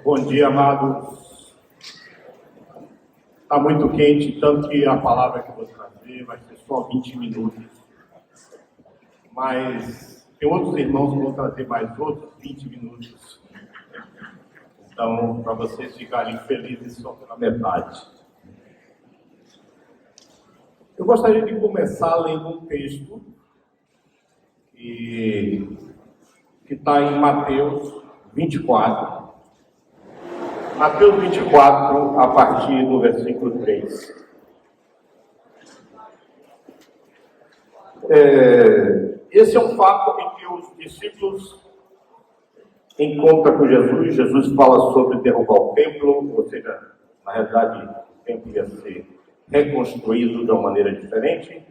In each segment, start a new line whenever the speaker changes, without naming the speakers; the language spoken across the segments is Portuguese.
Bom dia, amados. Está muito quente, tanto que a palavra que eu vou trazer vai ser só 20 minutos. Mas tem outros irmãos que vão trazer mais outros 20 minutos. Então, para vocês ficarem felizes só pela metade. Eu gostaria de começar lendo um texto que está em Mateus 24. Mateus 24, a partir do versículo 3. Esse é um fato em que os discípulos encontram com Jesus. Jesus fala sobre derrubar o templo, ou seja, na realidade, o templo ia ser reconstruído de uma maneira diferente.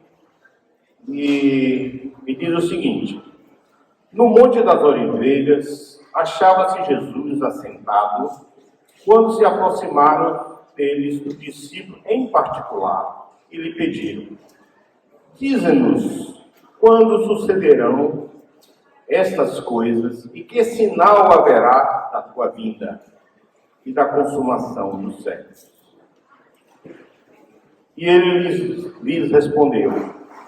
E diz o seguinte: no Monte das Oliveiras, achava-se Jesus assentado, quando se aproximaram deles os discípulos em particular e lhe pediram: dize-nos quando sucederão estas coisas e que sinal haverá da tua vinda e da consumação dos séculos. E ele lhes respondeu: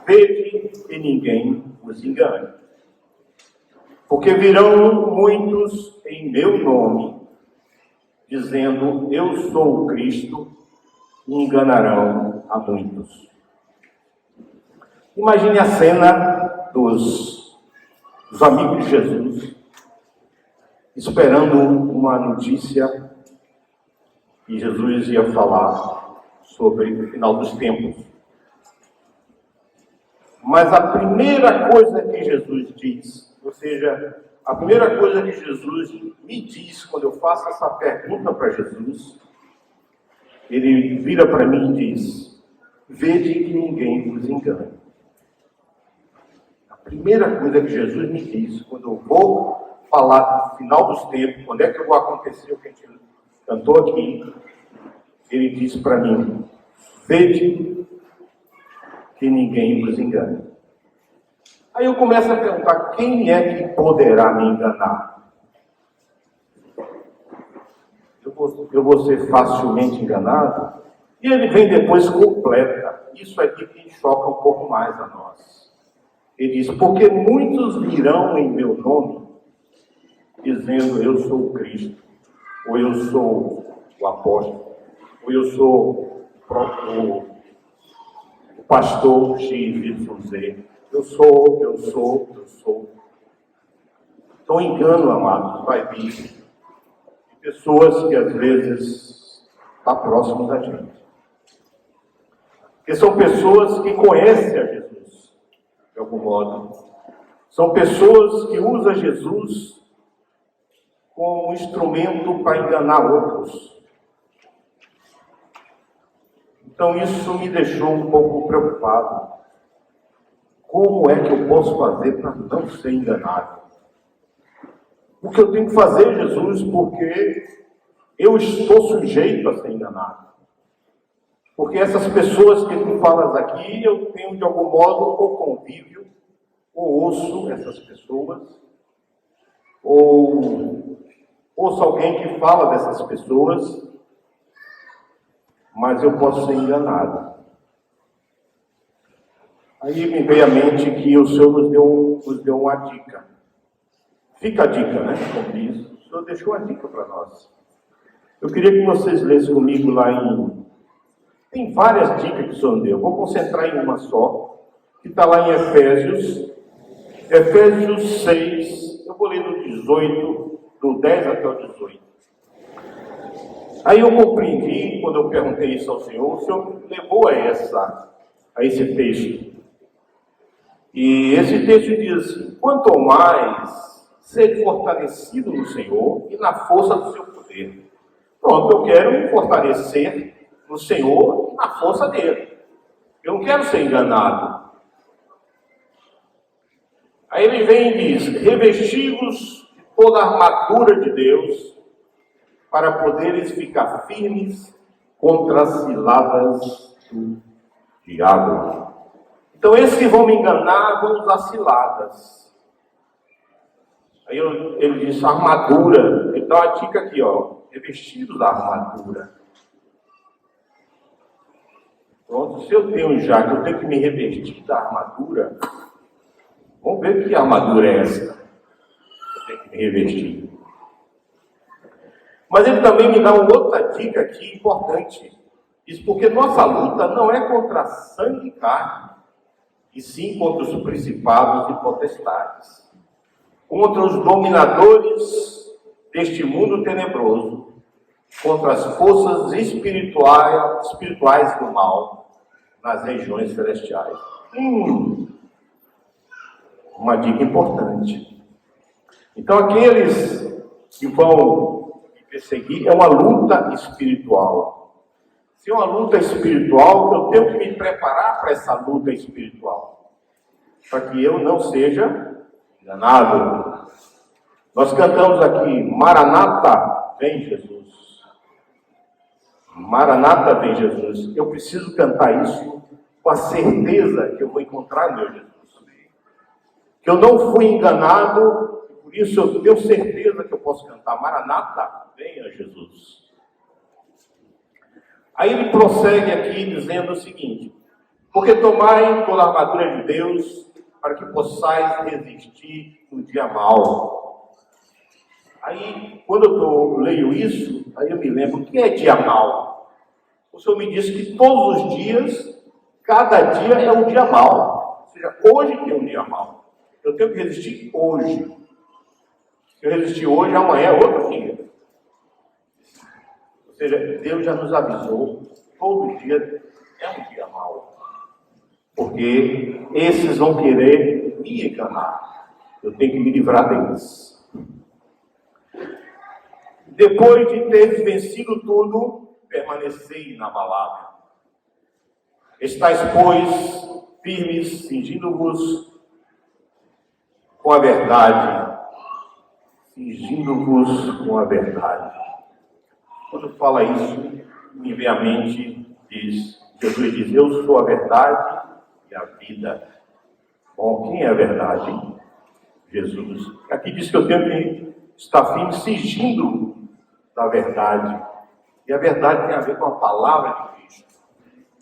vede que ninguém vos engane, porque virão muitos em meu nome, dizendo, eu sou o Cristo, e enganarão a muitos. Imagine a cena dos amigos de Jesus, esperando uma notícia, e Jesus ia falar sobre o final dos tempos. Mas a primeira coisa que Jesus diz, ou seja, a primeira coisa que Jesus me diz quando eu faço essa pergunta para Jesus, ele vira para mim e diz: vede que ninguém vos engane. A primeira coisa que Jesus me diz quando eu vou falar do final dos tempos, quando é que vai acontecer o que a gente cantou aqui, ele diz para mim: vede que ninguém vos engane. Aí eu começo a perguntar: quem é que poderá me enganar? Eu vou ser facilmente enganado? E ele vem depois completa. Isso aqui que choca um pouco mais a nós. Ele diz: porque muitos virão em meu nome, dizendo, eu sou o Cristo, ou eu sou o apóstolo, ou eu sou o pastor XYZ. Eu sou. Então, engano, amados, vai vir de pessoas que às vezes estão próximas da gente. Porque são pessoas que conhecem a Jesus, de algum modo. São pessoas que usam Jesus como instrumento para enganar outros. Então, isso me deixou um pouco preocupado. Como é que eu posso fazer para não ser enganado? O que eu tenho que fazer, Jesus, porque eu estou sujeito a ser enganado. Porque essas pessoas que tu falas aqui, eu tenho de algum modo ou convívio, ou ouço essas pessoas, ou ouço alguém que fala dessas pessoas, mas eu posso ser enganado. Aí me veio à mente que o Senhor nos deu uma dica. Fica a dica, né? Como diz. O Senhor deixou a dica para nós. Eu queria que vocês lessem comigo lá em... Tem várias dicas que o Senhor deu. Eu vou concentrar em uma só, que está lá em Efésios 6, eu vou ler do 18, do 10 até o 18. Aí eu compreendi, quando eu perguntei isso ao Senhor, o Senhor me levou a esse texto. E esse texto diz: quanto mais ser fortalecido no Senhor e na força do seu poder. Pronto, eu quero me fortalecer no Senhor e na força dele. Eu não quero ser enganado. Aí ele vem e diz: revesti-vos de toda a armadura de Deus, para poderes ficar firmes contra as ciladas do diabo. Então, esses que vão me enganar vão usar ciladas. Aí ele diz armadura. Ele dá uma dica aqui, ó. revestidos da armadura. Pronto, se eu tenho já que eu tenho que me revestir da armadura, vamos ver que armadura é essa. Eu tenho que me revestir. Mas ele também me dá uma outra dica aqui importante. Isso porque nossa luta não é contra sangue e carne, e sim contra os principados e potestades, contra os dominadores deste mundo tenebroso, contra as forças espirituais do mal nas regiões celestiais. Uma dica importante. Então, aqueles que vão me perseguir é uma luta espiritual. Se é uma luta espiritual, eu tenho que me preparar para essa luta espiritual, para que eu não seja enganado. Nós cantamos aqui, Maranata, vem Jesus. Maranata, vem Jesus. Eu preciso cantar isso com a certeza que eu vou encontrar meu Jesus. Que eu não fui enganado, por isso eu tenho certeza que eu posso cantar, Maranata, venha Jesus. Aí ele prossegue aqui dizendo o seguinte: porque tomai toda a armadura de Deus, para que possais resistir no dia mau. Aí, quando eu leio isso, aí eu me lembro, o que é dia mau? O Senhor me disse que todos os dias, cada dia é um dia mau. Ou seja, hoje tem um dia mau. Eu tenho que resistir hoje. Se eu resistir hoje, amanhã é outro dia. Ou seja, Deus já nos avisou, todo dia é um dia mau. Porque esses vão querer me enganar. Eu tenho que me livrar deles. Depois de ter vencido tudo, permanecei inabalável. Estais, pois, firmes, cingindo-vos com a verdade. Cingindo-vos com a verdade. Quando fala isso, me vem à mente, Jesus diz, eu sou a verdade e a vida. Bom, quem é a verdade? Jesus. Aqui diz que eu tenho que estar firme, cingindo da verdade. E a verdade tem a ver com a palavra de Cristo.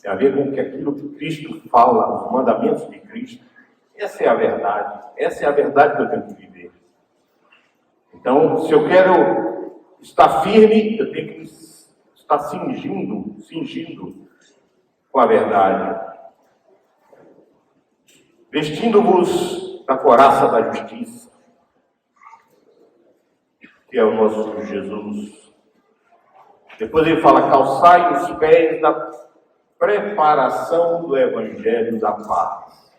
Tem a ver com aquilo que Cristo fala, os mandamentos de Cristo. Essa é a verdade. Essa é a verdade que eu tenho que viver. Então, se eu quero estar firme, eu tenho que estar cingindo com a verdade. Vestindo-vos da couraça da justiça, que é o nosso Jesus. Depois ele fala, calçai os pés da preparação do Evangelho da paz.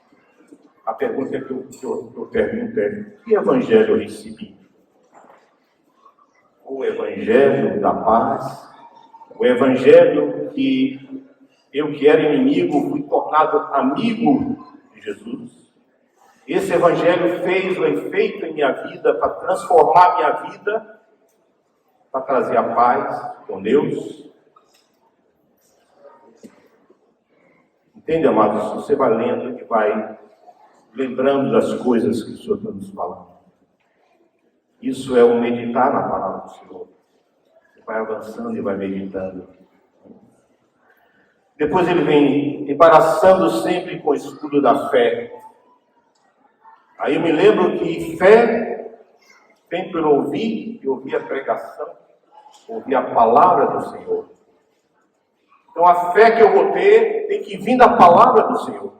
A pergunta que eu pergunto é, que Evangelho eu recebi? O Evangelho da paz, o Evangelho que eu que era inimigo, fui tornado amigo de Jesus. Esse Evangelho fez o efeito em minha vida, para transformar minha vida, para trazer a paz com Deus. Entende, amados? Você vai lendo e vai lembrando das coisas que o Senhor está nos falando. Isso é o meditar na palavra do Senhor. Você vai avançando e vai meditando. Depois ele vem embaraçando sempre com o escudo da fé. Aí eu me lembro que fé vem por ouvir, e ouvir a pregação, ouvir a palavra do Senhor. Então a fé que eu vou ter tem que vir da palavra do Senhor.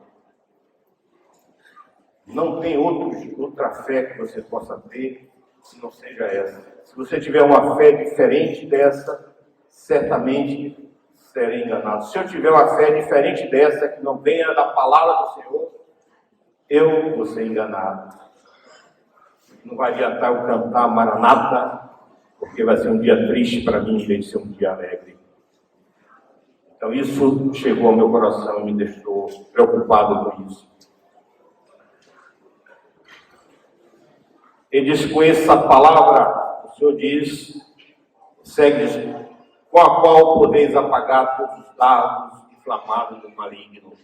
Não tem outra fé que você possa ter se não seja essa. Se você tiver uma fé diferente dessa, certamente serei enganado. Se eu tiver uma fé diferente dessa, que não venha da palavra do Senhor, eu vou ser enganado. Não vai adiantar eu cantar Maranata, porque vai ser um dia triste para mim, em vez de ser um dia alegre. Então isso chegou ao meu coração e me deixou preocupado com isso. Ele diz, com essa palavra, o Senhor diz, segue, com a qual podeis apagar todos os dardos inflamados do maligno.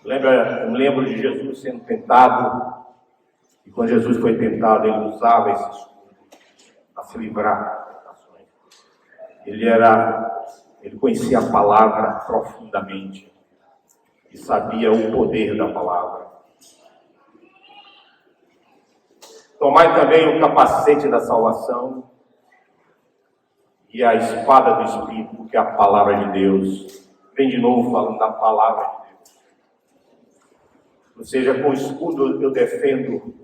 Eu me lembro de Jesus sendo tentado, e quando Jesus foi tentado, ele usava esse escudo. A se livrar das tentações. Ele conhecia a palavra profundamente e sabia o poder da palavra. Tomai também o capacete da salvação e a espada do Espírito, que é a palavra de Deus. Vem de novo falando da palavra de Deus. Ou seja, com o escudo eu defendo,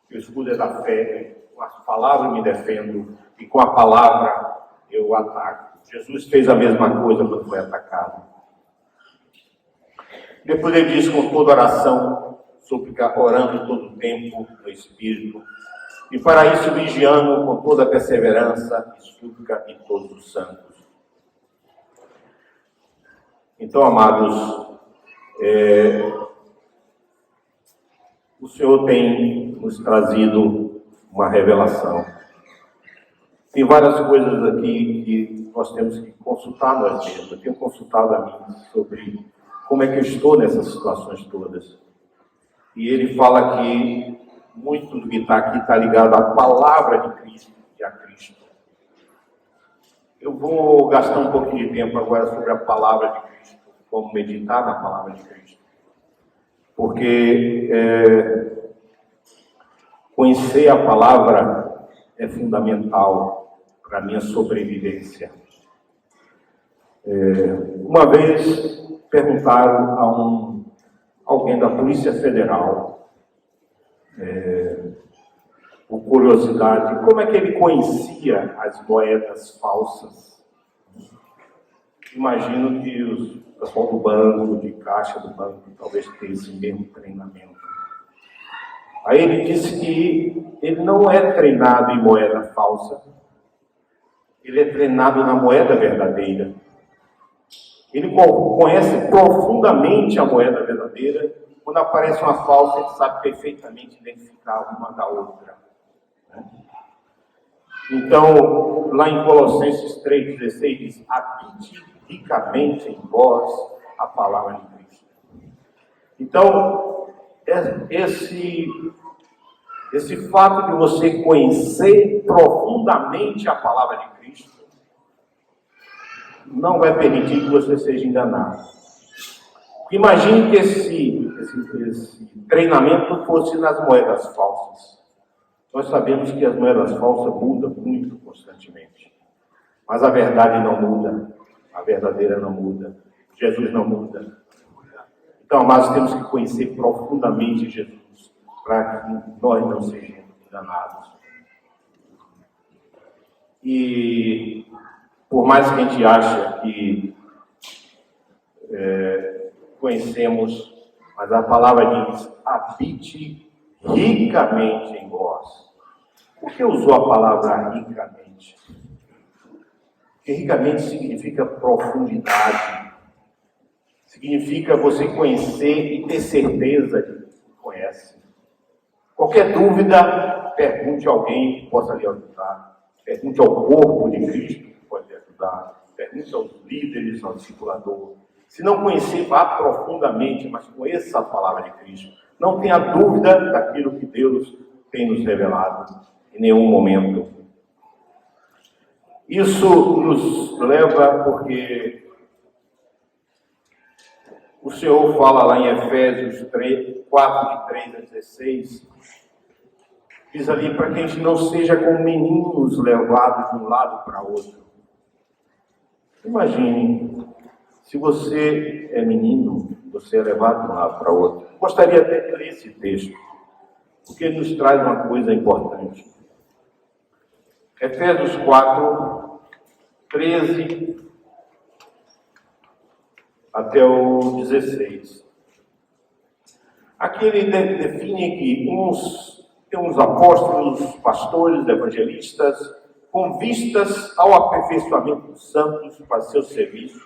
que o escudo é da fé, com as palavras eu me defendo, e com a palavra eu ataco. Jesus fez a mesma coisa quando foi atacado. Depois ele diz, com toda oração, súplica, orando todo o tempo no Espírito, e para isso vigiando com toda perseverança e súplica em todos os santos. Então, amados, o Senhor tem nos trazido uma revelação. Tem várias coisas aqui que nós temos que consultar nós mesmos. Eu tenho consultado a mim sobre como é que eu estou nessas situações todas. E ele fala que muito do que está aqui está ligado à palavra de Cristo e a Cristo. Eu vou gastar um pouquinho de tempo agora sobre a palavra de Cristo, como meditar na palavra de Cristo. Porque conhecer a palavra é fundamental para a minha sobrevivência. Uma vez perguntaram a alguém da Polícia Federal, por curiosidade, como é que ele conhecia as moedas falsas. Imagino que o pessoal do banco, de caixa do banco, talvez tenha esse mesmo treinamento. Aí ele disse que ele não é treinado em moeda falsa, ele é treinado na moeda verdadeira. Ele conhece profundamente a moeda verdadeira. Quando aparece uma falsa, ele sabe perfeitamente identificar uma da outra. Então, lá em Colossenses 3,16 diz: habite ricamente em vós a palavra de Cristo. Então, esse fato de você conhecer profundamente a palavra de Cristo não vai permitir que você seja enganado. Imagine que esse treinamento fosse nas moedas falsas. Nós sabemos que as moedas falsas mudam muito constantemente. Mas a verdade não muda. A verdadeira não muda. Jesus não muda. Então, amados, temos que conhecer profundamente Jesus para que nós não sejamos enganados. E por mais que a gente ache que conhecemos, mas a palavra diz: habite ricamente em vós. Por que usou a palavra ricamente? Porque ricamente significa profundidade. Significa você conhecer e ter certeza de que conhece. Qualquer dúvida, pergunte a alguém que possa lhe ajudar. Pergunte ao corpo de Cristo que pode lhe ajudar. Pergunte aos líderes, ao discipulador. Se não conhecer, vá profundamente, mas conheça a palavra de Cristo. Não tenha dúvida daquilo que Deus tem nos revelado em nenhum momento. Isso nos leva porque o Senhor fala lá em Efésios 4, de 3 a 16, diz ali para que a gente não seja como meninos levados de um lado para outro. Imagine, se você é menino, você é levado de um lado para outro. Gostaria até de ler esse texto, porque ele nos traz uma coisa importante. Efésios 4, 13 até o 16. Aqui ele define que tem uns apóstolos, pastores, evangelistas, com vistas ao aperfeiçoamento dos santos para seu serviço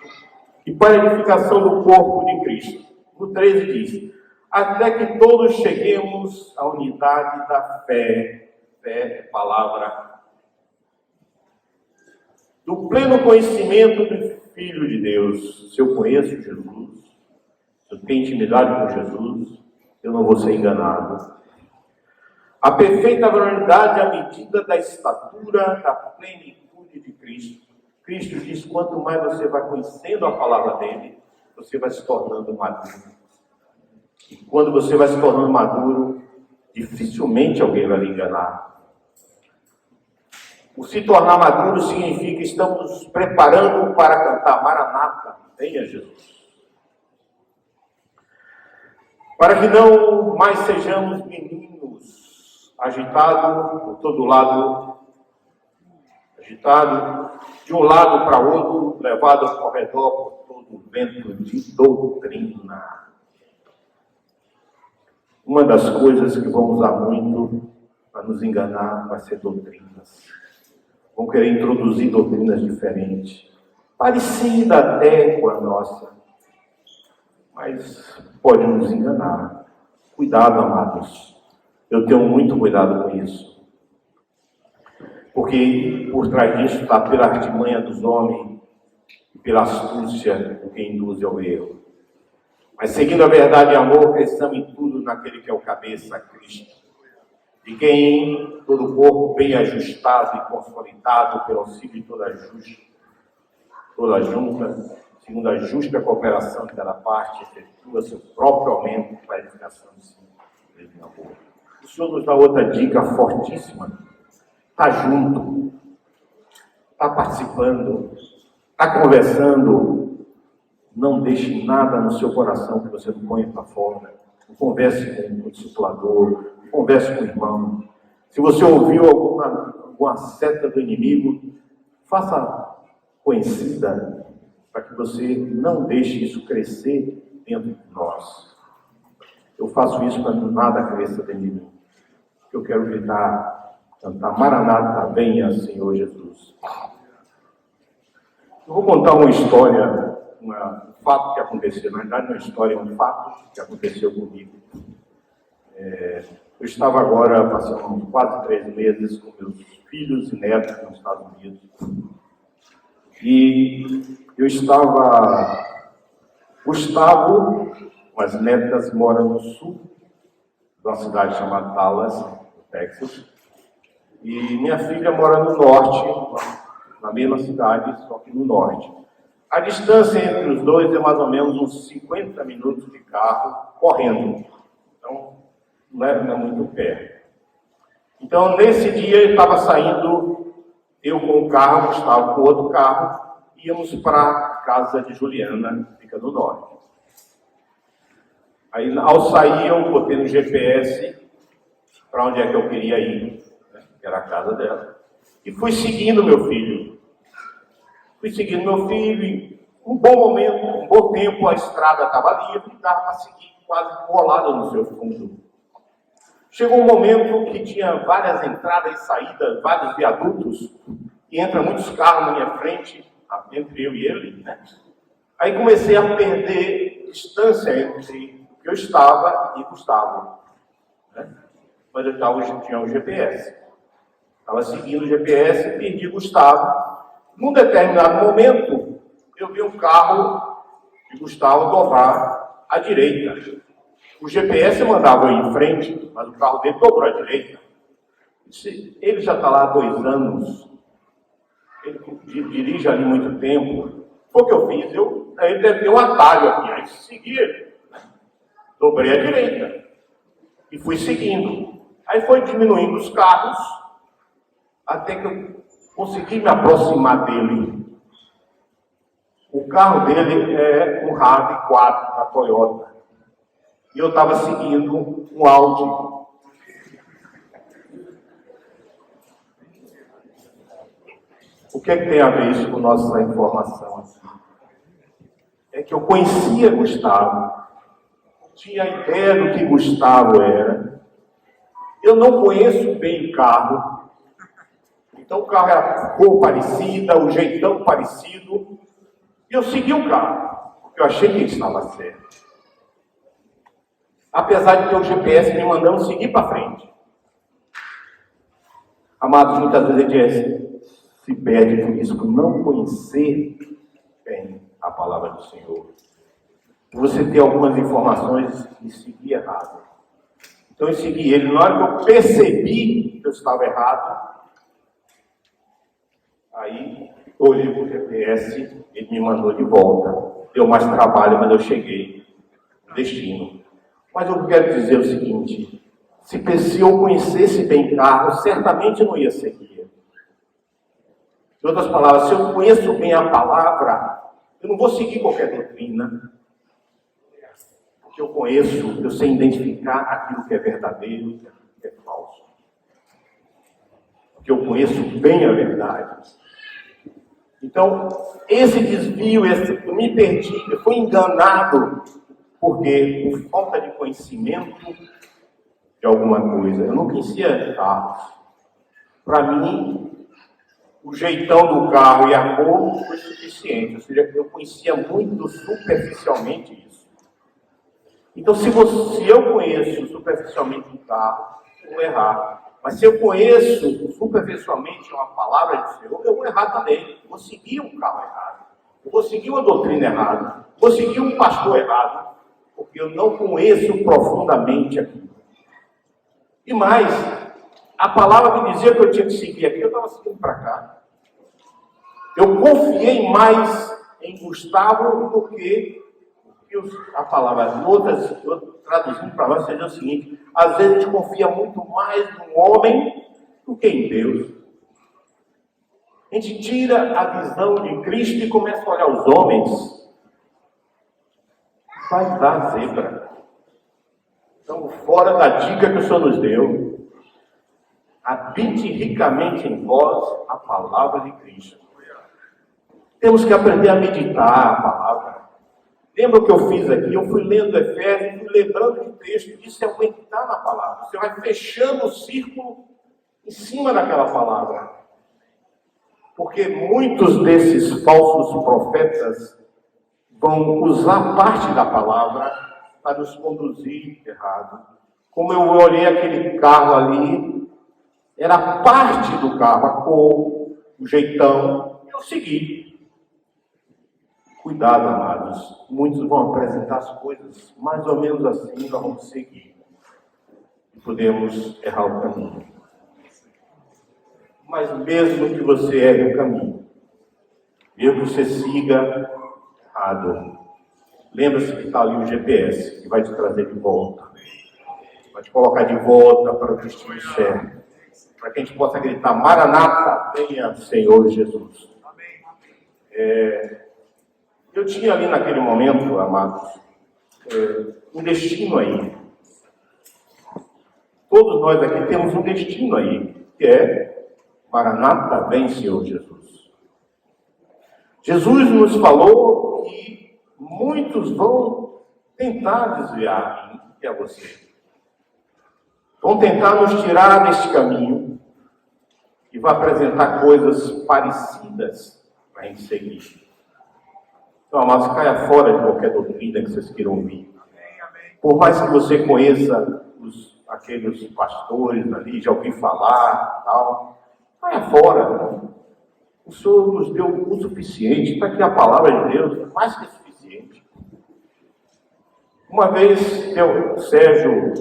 e para a edificação do corpo de Cristo. No 13 diz: até que todos cheguemos à unidade da fé, palavra, do pleno conhecimento do Filho de Deus. Se eu conheço Jesus, se eu tenho intimidade com Jesus, eu não vou ser enganado. A perfeita varonilidade à medida da estatura da plenitude de Cristo. Cristo diz, quanto mais você vai conhecendo a palavra dele, você vai se tornando maduro. E quando você vai se tornando maduro, dificilmente alguém vai lhe enganar. O se tornar maduro significa que estamos preparando para cantar Maranata, venha Jesus. Para que não mais sejamos meninos, agitados por todo lado, de um lado para outro, levado ao redor por todo o vento de doutrina. Uma das coisas que vão usar muito para nos enganar vai ser doutrinas. Vão querer introduzir doutrinas diferentes, parecidas até com a nossa, mas pode nos enganar. Cuidado, amados. Eu tenho muito cuidado com isso. Porque por trás disso está pela artimanha dos homens e pela astúcia do que induz ao erro. Mas seguindo a verdade e amor, cresçamos em tudo naquele que é o cabeça, Cristo. De quem todo o corpo bem ajustado e consolidado pelo auxílio de toda junta, segundo a justa cooperação de cada parte, efetua seu próprio aumento para a edificação de si mesmo amor. O Senhor nos dá outra dica fortíssima. Está junto, está participando, está conversando. Não deixe nada no seu coração que você não ponha para fora. Não converse com o discipulador, não converse com o irmão. Se você ouviu alguma seta do inimigo, faça conhecida, para que você não deixe isso crescer dentro de nós. Eu faço isso para que nada cresça dentro de mim. Eu quero gritar, cantar Maranata, venha, Senhor Jesus. Eu vou contar uma história, um fato que aconteceu. Na verdade, uma história é um fato que aconteceu comigo. Eu estava agora passando quase 3 meses com meus filhos e netos nos Estados Unidos. E eu estava... Gustavo, com as netas, mora no sul de uma cidade chamada Dallas, no Texas. E minha filha mora no norte, na mesma cidade, só que no norte. A distância entre os dois é mais ou menos uns 50 minutos de carro correndo. Então, não é muito perto. Então, nesse dia, eu estava saindo, eu com o carro, Gustavo com outro carro, íamos para a casa de Juliana, que fica no norte. Aí, ao sair, eu botei no GPS para onde é que eu queria ir, né? Que era a casa dela. E fui seguindo meu filho. E um bom tempo, a estrada estava livre e dava para seguir quase colada no seu fundo. Chegou um momento que tinha várias entradas e saídas, vários viadutos, e entra muitos carros na minha frente, entre eu e ele, né? Aí comecei a perder distância entre o que eu estava e Gustavo, né? Mas eu tinha o GPS. Estava seguindo o GPS e perdi Gustavo. Num determinado momento, eu vi um carro de Gustavo dobrar à direita. O GPS mandava eu ir em frente, mas o carro dele dobrou à direita. Ele já está lá há 2 anos. Ele dirige ali muito tempo. Foi o que eu fiz. Ele deve ter um atalho aqui. Aí segui ele. Dobrei à direita. E fui seguindo. Aí foi diminuindo os carros, até que eu consegui me aproximar dele. O carro dele é um RAV4 da Toyota. E eu estava seguindo um Audi. O que é que tem a ver isso com nossa informação aqui? É que eu conhecia Gustavo, tinha a ideia do que Gustavo era. Eu não conheço bem carro. Então o carro era a cor parecida, o jeitão parecido. E eu segui o carro, porque eu achei que ele estava certo. Apesar de ter o GPS me mandando seguir para frente. Amados, muitas vezes a gente se perde por isso, por não conhecer bem a palavra do Senhor. Por você ter algumas informações e seguir errado. Então eu segui ele. Na hora que eu percebi que eu estava errado, aí eu olhei para o GPS, ele me mandou de volta. Deu mais trabalho, mas eu cheguei no destino. Mas eu quero dizer o seguinte: se eu conhecesse bem carro, certamente eu não ia seguir. Em outras palavras, se eu conheço bem a palavra, eu não vou seguir qualquer doutrina. Porque eu conheço, eu sei identificar aquilo que é verdadeiro e aquilo que é falso. Porque eu conheço bem a verdade. Então, esse desvio, eu me perdi, eu fui enganado, porque por falta de conhecimento de alguma coisa, eu não conhecia carros. Para mim, o jeitão do carro e a cor foi suficiente, ou seja, eu conhecia muito superficialmente isso. Então, se eu conheço superficialmente um carro, eu vou errar. Mas se eu conheço superficialmente uma palavra de Deus, eu vou errar também. Eu vou seguir um carro errado. Eu vou seguir uma doutrina errada. Eu vou seguir um pastor errado. Porque eu não conheço profundamente aquilo. E mais, a palavra me dizia que eu tinha que seguir aqui, eu estava seguindo para cá. Eu confiei mais em Gustavo do que a palavra. Outras, traduzindo para nós, seja o seguinte: às vezes a gente confia muito mais no homem do que em Deus. A gente tira a visão de Cristo e começa a olhar os homens. Vai dar zebra. Estamos fora da dica que o Senhor nos deu. Habite ricamente em vós a palavra de Cristo. Temos que aprender a meditar a palavra. Lembra o que eu fiz aqui? Eu fui lendo Efésios, fui lembrando de texto. Isso é meditar na palavra. Você vai fechando o círculo em cima daquela palavra. Porque muitos desses falsos profetas vão usar parte da palavra para nos conduzir errado. Como eu olhei aquele carro ali, era parte do carro, a cor, o jeitão, e eu segui. Cuidado, amados. Muitos vão apresentar as coisas mais ou menos assim, nós vamos seguir. E podemos errar o caminho. Mas mesmo que você erre o caminho, mesmo que você siga errado, lembra-se que está ali o GPS, que vai te trazer de volta. Vai te colocar de volta para o destino certo. Para que a gente possa gritar: Maranata, venha Senhor Jesus. Eu tinha ali naquele momento, amados, um destino aí. Todos nós aqui temos um destino aí, que é Maranata, vem Senhor Jesus. Jesus nos falou que muitos vão tentar desviar mim e a você. Vão tentar nos tirar deste caminho e vão apresentar coisas parecidas para a gente seguir. Então, amados, caia fora de qualquer doutrina que vocês queiram ouvir. Por mais que você conheça aqueles pastores ali, já ouvi falar, tal, caia fora. O Senhor nos deu o suficiente. Está aqui a palavra de Deus, mais que suficiente. Uma vez, o Sérgio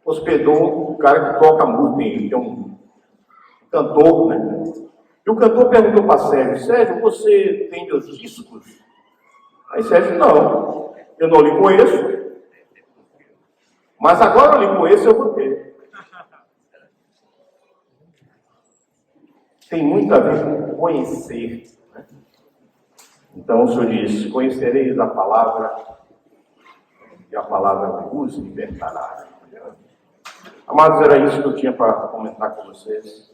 hospedou um cara que toca música, que é um cantor, né? E o cantor perguntou para Sérgio: Sérgio, você tem meus discos? Aí Sérgio: não, eu não lhe conheço. Mas agora eu lhe conheço, eu vou ter. Tem muito a ver com conhecer. Né? Então o Senhor diz: conhecereis a palavra, e a palavra vos libertará. Amados, era isso que eu tinha para comentar com vocês.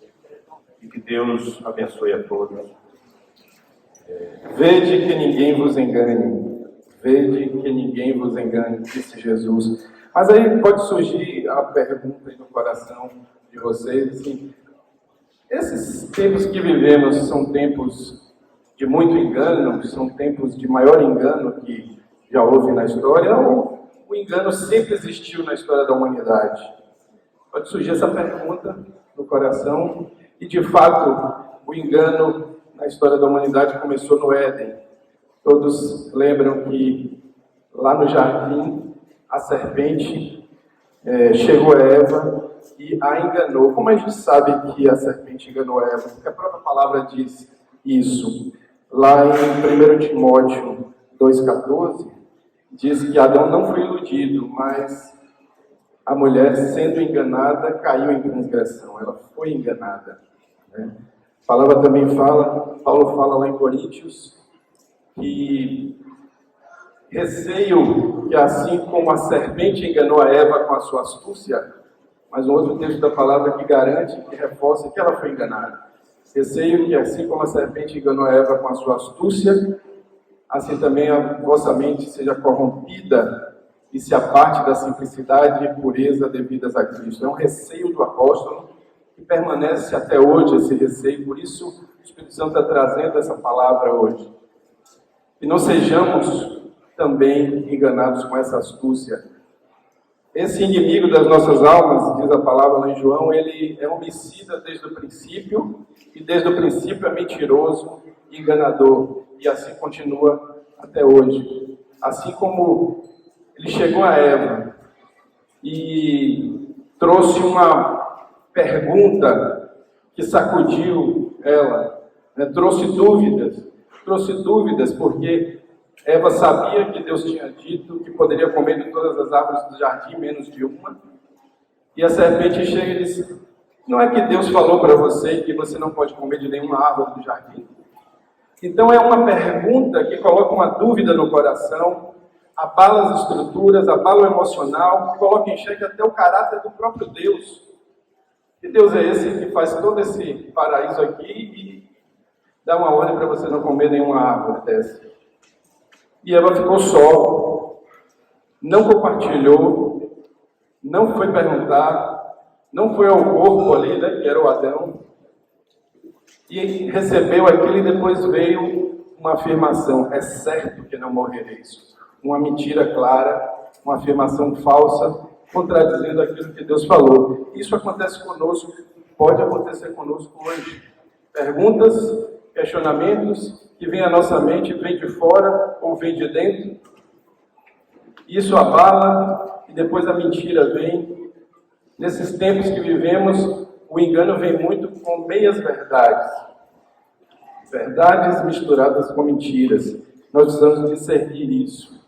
E que Deus abençoe a todos.
Vede que ninguém vos engane. Vede que ninguém vos engane, disse Jesus. Mas aí pode surgir a pergunta no coração de vocês, assim: esses tempos que vivemos são tempos de muito engano, são tempos de maior engano que já houve na história, ou o engano sempre existiu na história da humanidade? Pode surgir essa pergunta no coração. E, de fato, o engano na história da humanidade começou no Éden. Todos lembram que lá no jardim, a serpente chegou a Eva e a enganou. Como a gente sabe que a serpente enganou Eva? Porque a própria palavra diz isso. Lá em 1 Timóteo 2,14, diz que Adão não foi iludido, mas a mulher, sendo enganada, caiu em transgressão. Ela foi enganada. Né? A palavra também Paulo fala lá em Coríntios, que receio que assim como a serpente enganou a Eva com a sua astúcia, mas um outro texto da palavra que garante, que reforça que ela foi enganada. Receio que assim como a serpente enganou a Eva com a sua astúcia, assim também a vossa mente seja corrompida e se aparte da simplicidade e pureza devidas a Cristo. É um receio do apóstolo que permanece até hoje, esse receio. Por isso o Espírito Santo está trazendo essa palavra hoje. E não sejamos também enganados com essa astúcia. Esse inimigo das nossas almas, diz a palavra lá em João, ele é homicida desde o princípio, e desde o princípio é mentiroso e enganador, e assim continua até hoje. Assim como ele chegou a Eva e trouxe uma pergunta que sacudiu ela, né? Trouxe dúvidas porque Eva sabia que Deus tinha dito que poderia comer de todas as árvores do jardim, menos de uma. E a serpente chega e diz: não é que Deus falou para você que você não pode comer de nenhuma árvore do jardim? Então é uma pergunta que coloca uma dúvida no coração, abala as estruturas, abala o emocional, coloca em xeque até o caráter do próprio Deus. Que Deus é esse que faz todo esse paraíso aqui e dá uma ordem para você não comer nenhuma árvore dessa? E ela ficou só, não compartilhou, não foi perguntar, não foi ao corpo ali, né, que era o Adão, e recebeu aquilo e depois veio uma afirmação: é certo que não morrereis. Uma mentira clara, uma afirmação falsa, contradizendo aquilo que Deus falou. Isso acontece conosco, pode acontecer conosco hoje. Perguntas, questionamentos que vêm à nossa mente, vêm de fora ou vêm de dentro. Isso abala e depois a mentira vem. Nesses tempos que vivemos, o engano vem muito com meias verdades. Verdades misturadas com mentiras. Nós precisamos discernir isso.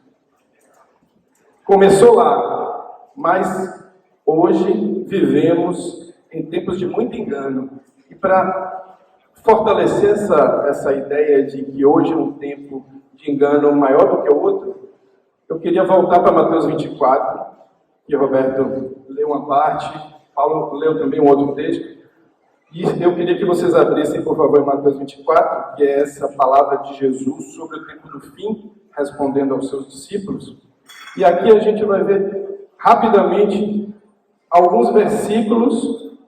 Começou lá, mas hoje vivemos em tempos de muito engano. E para fortalecer essa ideia de que hoje é um tempo de engano maior do que o outro, eu queria voltar para Mateus 24, que Roberto leu uma parte, Paulo leu também um outro texto, e eu queria que vocês abrissem, por favor, Mateus 24, que é essa palavra de Jesus sobre o tempo do fim, respondendo aos seus discípulos. E aqui a gente vai ver rapidamente alguns versículos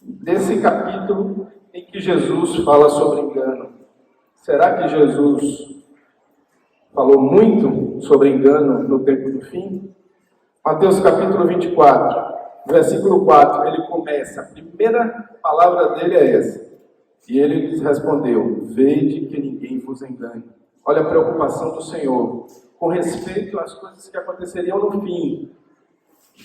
desse capítulo em que Jesus fala sobre engano. Será que Jesus falou muito sobre engano no tempo do fim? Mateus capítulo 24, versículo 4, ele começa, a primeira palavra dele é essa. E ele lhes respondeu: vede que ninguém vos engane. Olha a preocupação do Senhor com respeito às coisas que aconteceriam no fim.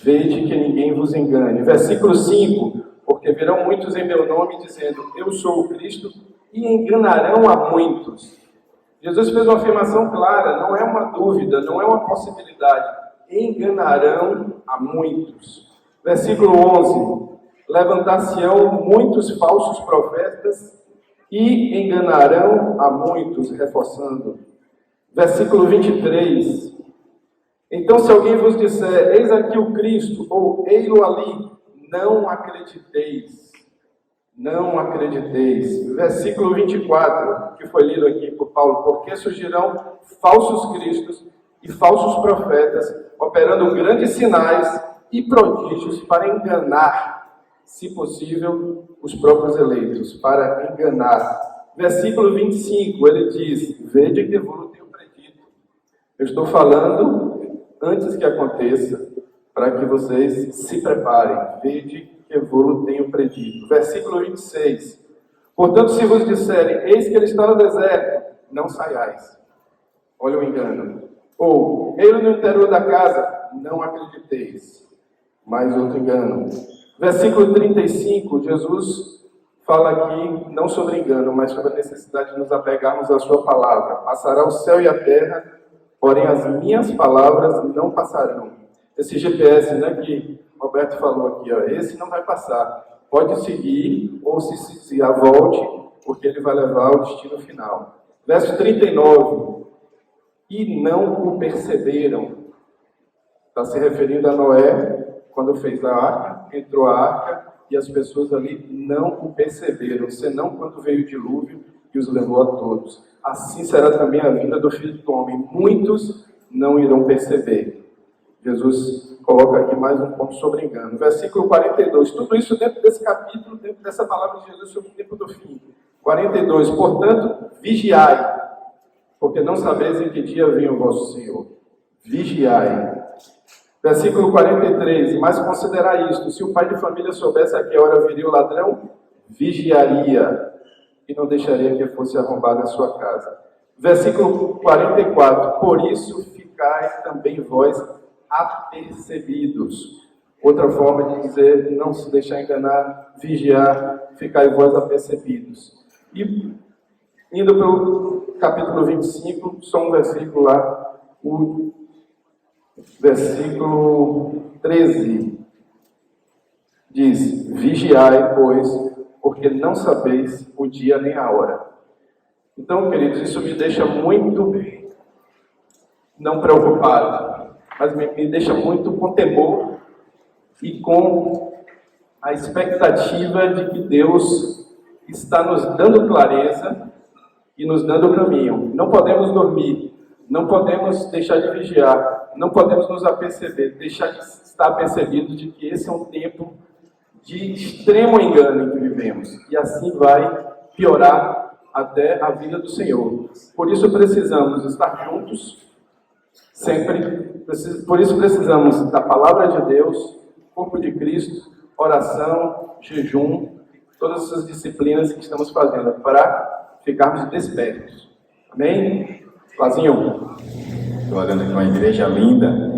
Vede que ninguém vos engane. Versículo 5, porque virão muitos em meu nome dizendo: eu sou o Cristo, e enganarão a muitos. Jesus fez uma afirmação clara, não é uma dúvida, não é uma possibilidade. Enganarão a muitos. Versículo 11, levantar-se-ão muitos falsos profetas e enganarão a muitos, reforçando. Versículo 23, então se alguém vos disser: eis aqui o Cristo, ou ei-lo ali, não acrediteis. Não acrediteis. Versículo 24, que foi lido aqui por Paulo: porque surgirão falsos cristos e falsos profetas, operando grandes sinais e prodígios para enganar, se possível, os próprios eleitos, para enganar. Versículo 25, ele diz: vede que vos tenho predito. Eu estou falando antes que aconteça, para que vocês se preparem. Vede que vos tenho predito. Versículo 26. Portanto, se vos disserem: eis que ele está no deserto, não saiais. Olha o engano. Ou, ele no interior da casa, não acrediteis. mais outro engano. Versículo 35, Jesus fala aqui não sobre engano, mas sobre a necessidade de nos apegarmos à sua palavra. Passará o céu e a terra, porém as minhas palavras não passarão. Esse GPS, né, que Roberto falou aqui, ó, esse não vai passar. Pode seguir, ou se volte, porque ele vai levar ao destino final. Verso 39, e não o perceberam. Está se referindo a Noé, quando fez a arca, entrou a arca, e as pessoas ali não o perceberam, senão quando veio o dilúvio e os levou a todos. Assim será também a vinda do Filho do Homem. Muitos não irão perceber. Jesus coloca aqui mais um ponto sobre engano. Versículo 42. Tudo isso dentro desse capítulo, dentro dessa palavra de Jesus sobre o tempo do fim. 42. Portanto, vigiai, porque não sabeis em que dia vem o vosso Senhor. Vigiai. Versículo 43. Mas considerai isto: se o pai de família soubesse a que hora viria o ladrão, vigiaria e não deixaria que fosse arrombada a sua casa. Versículo 44. Por isso ficai também vós apercebidos. Outra forma de dizer, não se deixar enganar, vigiar, ficai vós apercebidos. E indo para o capítulo 25, só um versículo lá, o versículo 13, diz: vigiai, pois, porque não sabeis o dia nem a hora. Então, queridos, isso me deixa muito, não preocupado, mas me deixa muito com temor e com a expectativa de que Deus está nos dando clareza e nos dando o caminho. Não podemos dormir, não podemos deixar de vigiar, não podemos nos aperceber, deixar de estar apercebido de que esse é um tempo de extremo engano em que vivemos. E assim vai piorar até a vida do Senhor. Por isso precisamos estar juntos, sempre. Por isso precisamos da palavra de Deus, corpo de Cristo, oração, jejum, todas essas disciplinas que estamos fazendo para ficarmos despertos. Amém? Lazinho.
Estou olhando aqui uma igreja linda,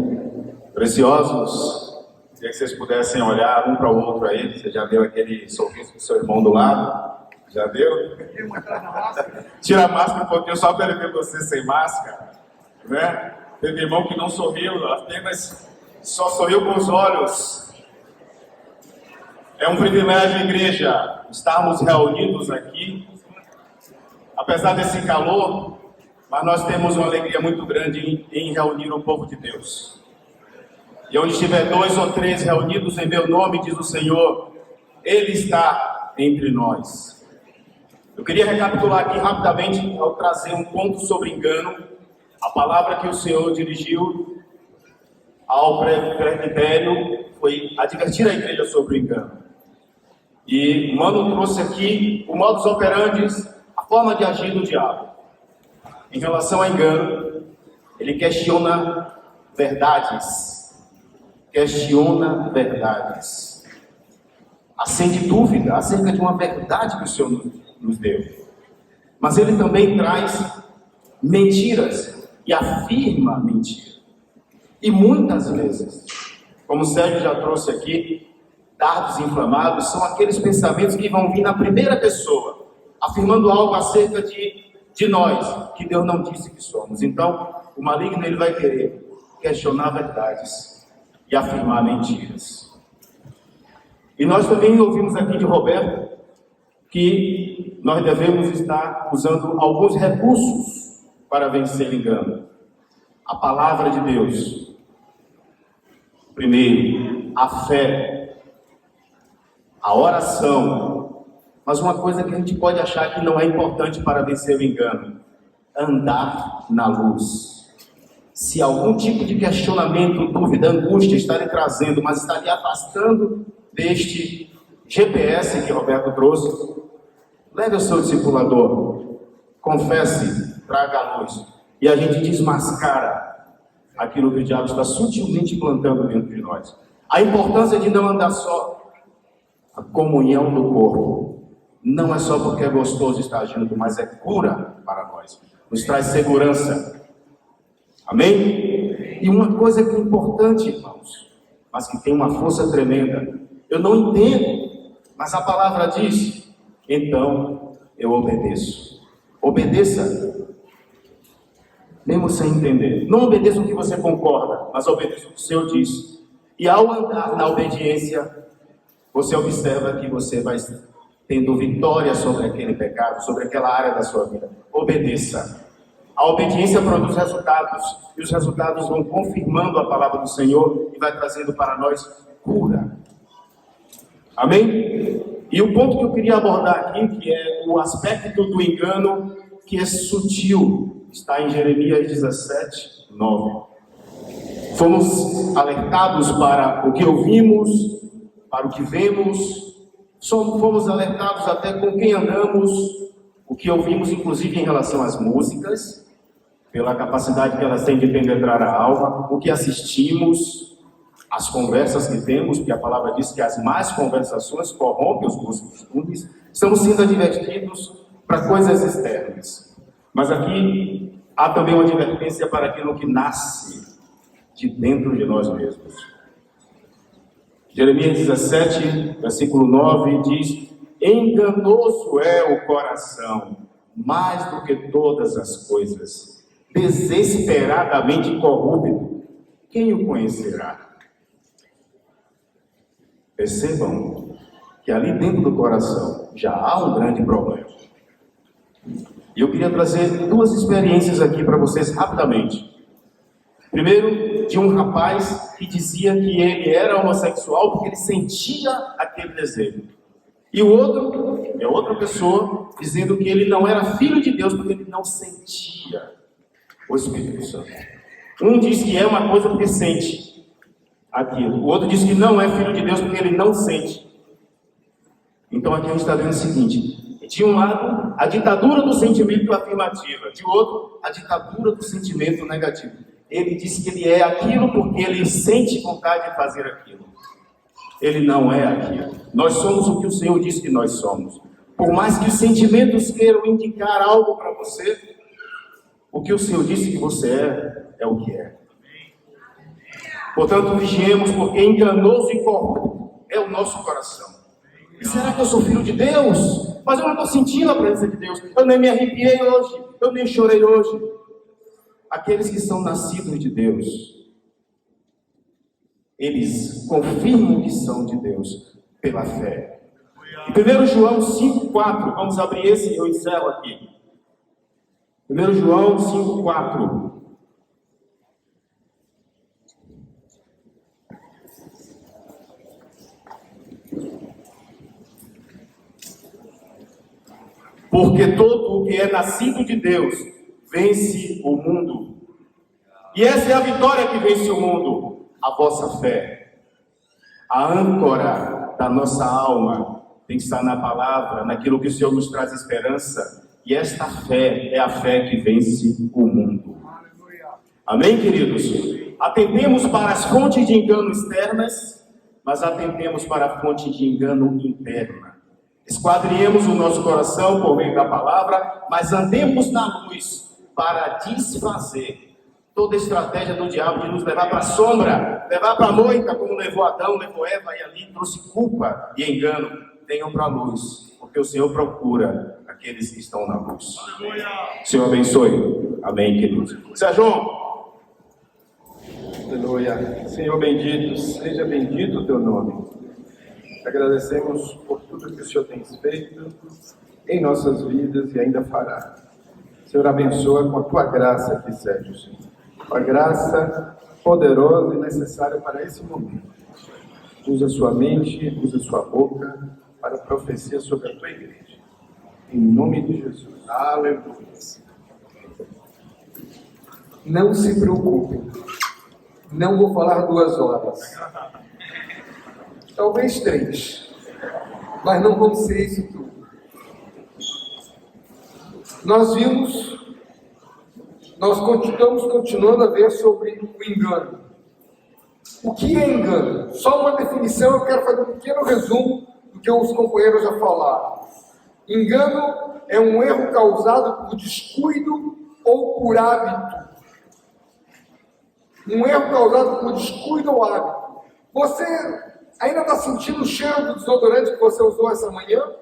preciosos. Queria que vocês pudessem olhar um para o outro aí. Você já deu aquele sorriso pro seu irmão do lado? Já deu? Tira a máscara um pouquinho só para ele ver você sem máscara, né? Teve irmão que não sorriu, apenas só sorriu com os olhos. É um privilégio, igreja, estarmos reunidos aqui, apesar desse calor, mas nós temos uma alegria muito grande em reunir o povo de Deus. E onde estiver 2 ou 3 reunidos em meu nome, diz o Senhor, Ele está entre nós. Eu queria recapitular aqui rapidamente, ao trazer um ponto sobre engano, a palavra que o Senhor dirigiu ao presbitério foi advertir a igreja sobre o engano. E o Mano trouxe aqui o modus operandi, a forma de agir do diabo. Em relação a engano, ele questiona verdades. Questiona verdades. Acende dúvida acerca de uma verdade que o Senhor nos deu. Mas ele também traz mentiras e afirma mentira. E muitas vezes, como o Sérgio já trouxe aqui, dardos inflamados são aqueles pensamentos que vão vir na primeira pessoa, afirmando algo acerca de nós, que Deus não disse que somos. Então, o maligno ele vai querer questionar verdades e afirmar mentiras. E nós também ouvimos aqui de Roberto que nós devemos estar usando alguns recursos para vencer o engano. A palavra de Deus. Primeiro, a fé, a oração. Mas uma coisa que a gente pode achar que não é importante para vencer o engano: andar na luz. Se algum tipo de questionamento, dúvida, angústia está lhe trazendo, mas está lhe afastando deste GPS que Roberto trouxe, leve ao seu discipulador, confesse, traga a luz, e a gente desmascara aquilo que o diabo está sutilmente plantando dentro de nós. A importância de não andar só, a comunhão do corpo, não é só porque é gostoso estar junto, mas é cura para nós, nos traz segurança. Amém? E uma coisa que é importante, irmãos, mas que tem uma força tremenda. Eu não entendo, mas a palavra diz, então eu obedeço. Obedeça, mesmo sem entender. Não obedeça o que você concorda, mas obedeça o que o Senhor diz. E ao andar na obediência, você observa que você vai tendo vitória sobre aquele pecado, sobre aquela área da sua vida. Obedeça. A obediência produz resultados, e os resultados vão confirmando a palavra do Senhor e vai trazendo para nós cura. Amém? E o ponto que eu queria abordar aqui, que é o aspecto do engano, que é sutil, está em Jeremias 17, 9. Fomos alertados para o que ouvimos, para o que vemos, fomos alertados até com quem andamos, o que ouvimos inclusive em relação às músicas, pela capacidade que elas têm de penetrar a alma, o que assistimos, as conversas que temos, porque a palavra diz que as más conversações corrompem os bons costumes. Estamos sendo advertidos para coisas externas. Mas aqui há também uma advertência para aquilo que nasce de dentro de nós mesmos. Jeremias 17, versículo 9 diz: enganoso é o coração, mais do que todas as coisas, desesperadamente corrupto, quem o conhecerá? Percebam que ali dentro do coração já há um grande problema. E eu queria trazer duas experiências aqui para vocês rapidamente. Primeiro, de um rapaz que dizia que ele era homossexual porque ele sentia aquele desejo. E o outro, é outra pessoa, dizendo que ele não era filho de Deus porque ele não sentia o Espírito Santo. Um diz que é uma coisa porque sente aquilo. O outro diz que não é filho de Deus porque ele não sente. Então aqui a gente está vendo o seguinte: de um lado, a ditadura do sentimento afirmativo, de outro, a ditadura do sentimento negativo. Ele diz que ele é aquilo porque ele sente vontade de fazer aquilo. Ele não é aquilo. Nós somos o que o Senhor diz que nós somos. Por mais que os sentimentos queiram indicar algo para você, o que o Senhor disse que você é o que é. Portanto, vigiemos, porque enganoso e corrupto é o nosso coração. E será que eu sou filho de Deus? Mas eu não estou sentindo a presença de Deus. Eu nem me arrepiei hoje. Eu nem chorei hoje. Aqueles que são nascidos de Deus, eles confirmam que são de Deus pela fé. Em 1 João 5,4, vamos abrir esse e eu encerro aqui. 1 João 5,4. Porque todo o que é nascido de Deus vence o mundo. E essa é a vitória que vence o mundo, a vossa fé. A âncora da nossa alma tem que estar na palavra, naquilo que o Senhor nos traz esperança. E esta fé é a fé que vence o mundo. Amém, queridos? Atentemos para as fontes de engano externas, mas atentemos para a fonte de engano interna. Esquadriemos o nosso coração por meio da palavra, mas andemos na luz para desfazer toda a estratégia do diabo de nos levar para a sombra, levar para a moita, como levou Adão, levou Eva, e ali trouxe culpa e engano. Venham para a luz, porque o Senhor procura aqueles que estão na luz. O Senhor abençoe. Amém, queridos. Sérgio.
Aleluia. Senhor bendito, seja bendito o teu nome. Agradecemos por tudo que o Senhor tem feito em nossas vidas e ainda fará. Senhor, abençoa com a tua graça aqui, Sérgio, Senhor. A graça poderosa e necessária para esse momento. Usa sua mente, usa sua boca para profecia sobre a tua igreja. Em nome de Jesus. Aleluia.
Não se preocupem. Não vou falar 2 horas. Talvez 3. Mas não vamos ser isso tudo. Nós estamos continuando a ver sobre o engano. O que é engano? Só uma definição, eu quero fazer um pequeno resumo do que os companheiros já falaram. Engano é um erro causado por descuido ou por hábito. Um erro causado por descuido ou hábito. Você ainda está sentindo o cheiro do desodorante que você usou essa manhã?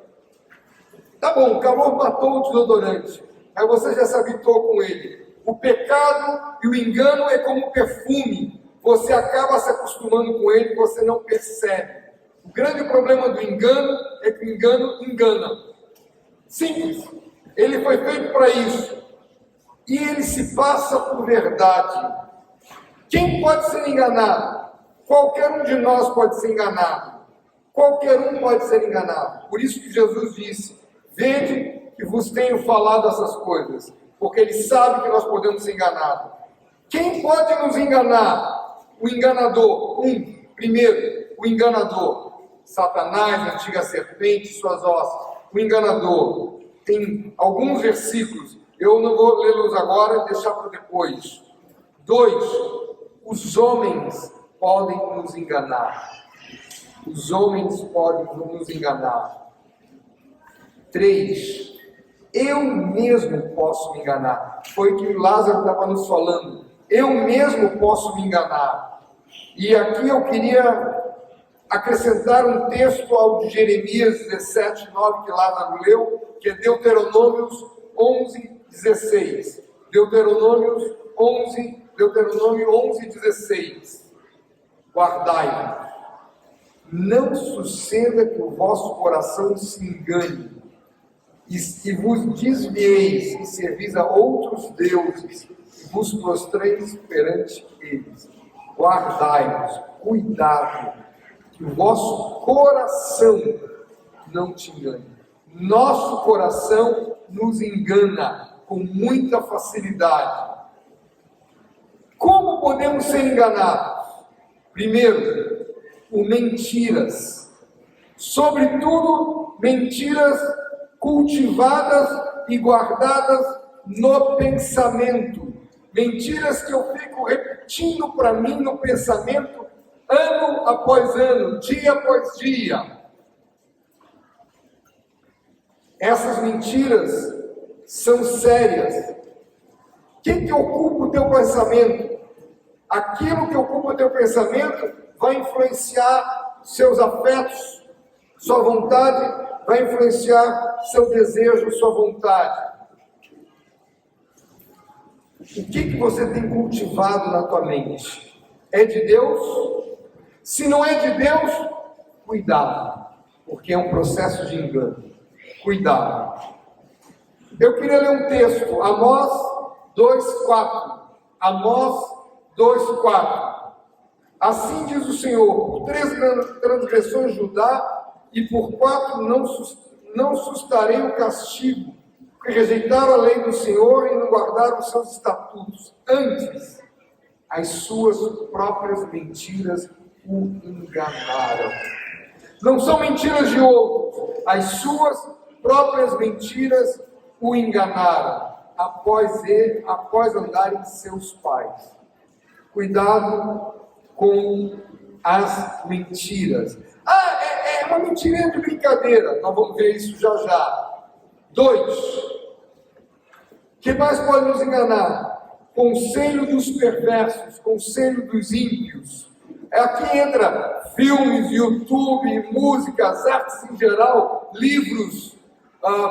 Tá bom, o calor matou o desodorante, mas você já se habituou com ele. O pecado e o engano é como perfume. Você acaba se acostumando com ele e você não percebe. O grande problema do engano é que o engano engana. Simples. Ele foi feito para isso. E ele se passa por verdade. Quem pode ser enganado? Qualquer um de nós pode ser enganado. Qualquer um pode ser enganado. Por isso que Jesus disse: vede que vos tenho falado essas coisas. Porque ele sabe que nós podemos ser enganados. Quem pode nos enganar? O enganador. Primeiro, o enganador. Satanás, a antiga serpente, suas hostes. O enganador. Tem alguns versículos. Eu não vou lê-los agora e deixar para depois. 2. Os homens podem nos enganar. Os homens podem nos enganar. 3. Eu mesmo posso me enganar. Foi o que Lázaro estava nos falando. Eu mesmo posso me enganar. E aqui eu queria acrescentar um texto ao de Jeremias 17, 9, que Lázaro leu, que é Deuteronômios 11, 16. Deuteronômio 11, 16. Guardai-vos. Não suceda que o vosso coração se engane, e vos desvieis e servis a outros deuses, e vos prostreis perante eles. Guardai-vos, cuidado, que o vosso coração não te engane. Nosso coração nos engana com muita facilidade. Como podemos ser enganados? Primeiro, por mentiras. Sobretudo, mentiras cultivadas e guardadas no pensamento. Mentiras que eu fico repetindo para mim no pensamento, ano após ano, dia após dia. Essas mentiras são sérias. O que ocupa o teu pensamento? Aquilo que ocupa o teu pensamento vai influenciar seus afetos, sua vontade, vai influenciar seu desejo, sua vontade. O que você tem cultivado na tua mente? É de Deus? Se não é de Deus, cuidado, porque é um processo de engano. Cuidado. Eu queria ler um texto, Amós 2:4. Amós 2:4. Assim diz o Senhor: por 3 transgressões de Judá, e por 4 não sustarei o castigo, porque rejeitaram a lei do Senhor e não guardaram os seus estatutos. Antes, as suas próprias mentiras o enganaram. Não são mentiras de outros, as suas próprias mentiras o enganaram, após andarem seus pais. Cuidado com as mentiras. É uma mentirinha de brincadeira, nós vamos ver isso já já. 2. Que mais pode nos enganar? Conselho dos perversos, conselho dos ímpios. Aqui entra filmes, YouTube, músicas, artes em geral, livros,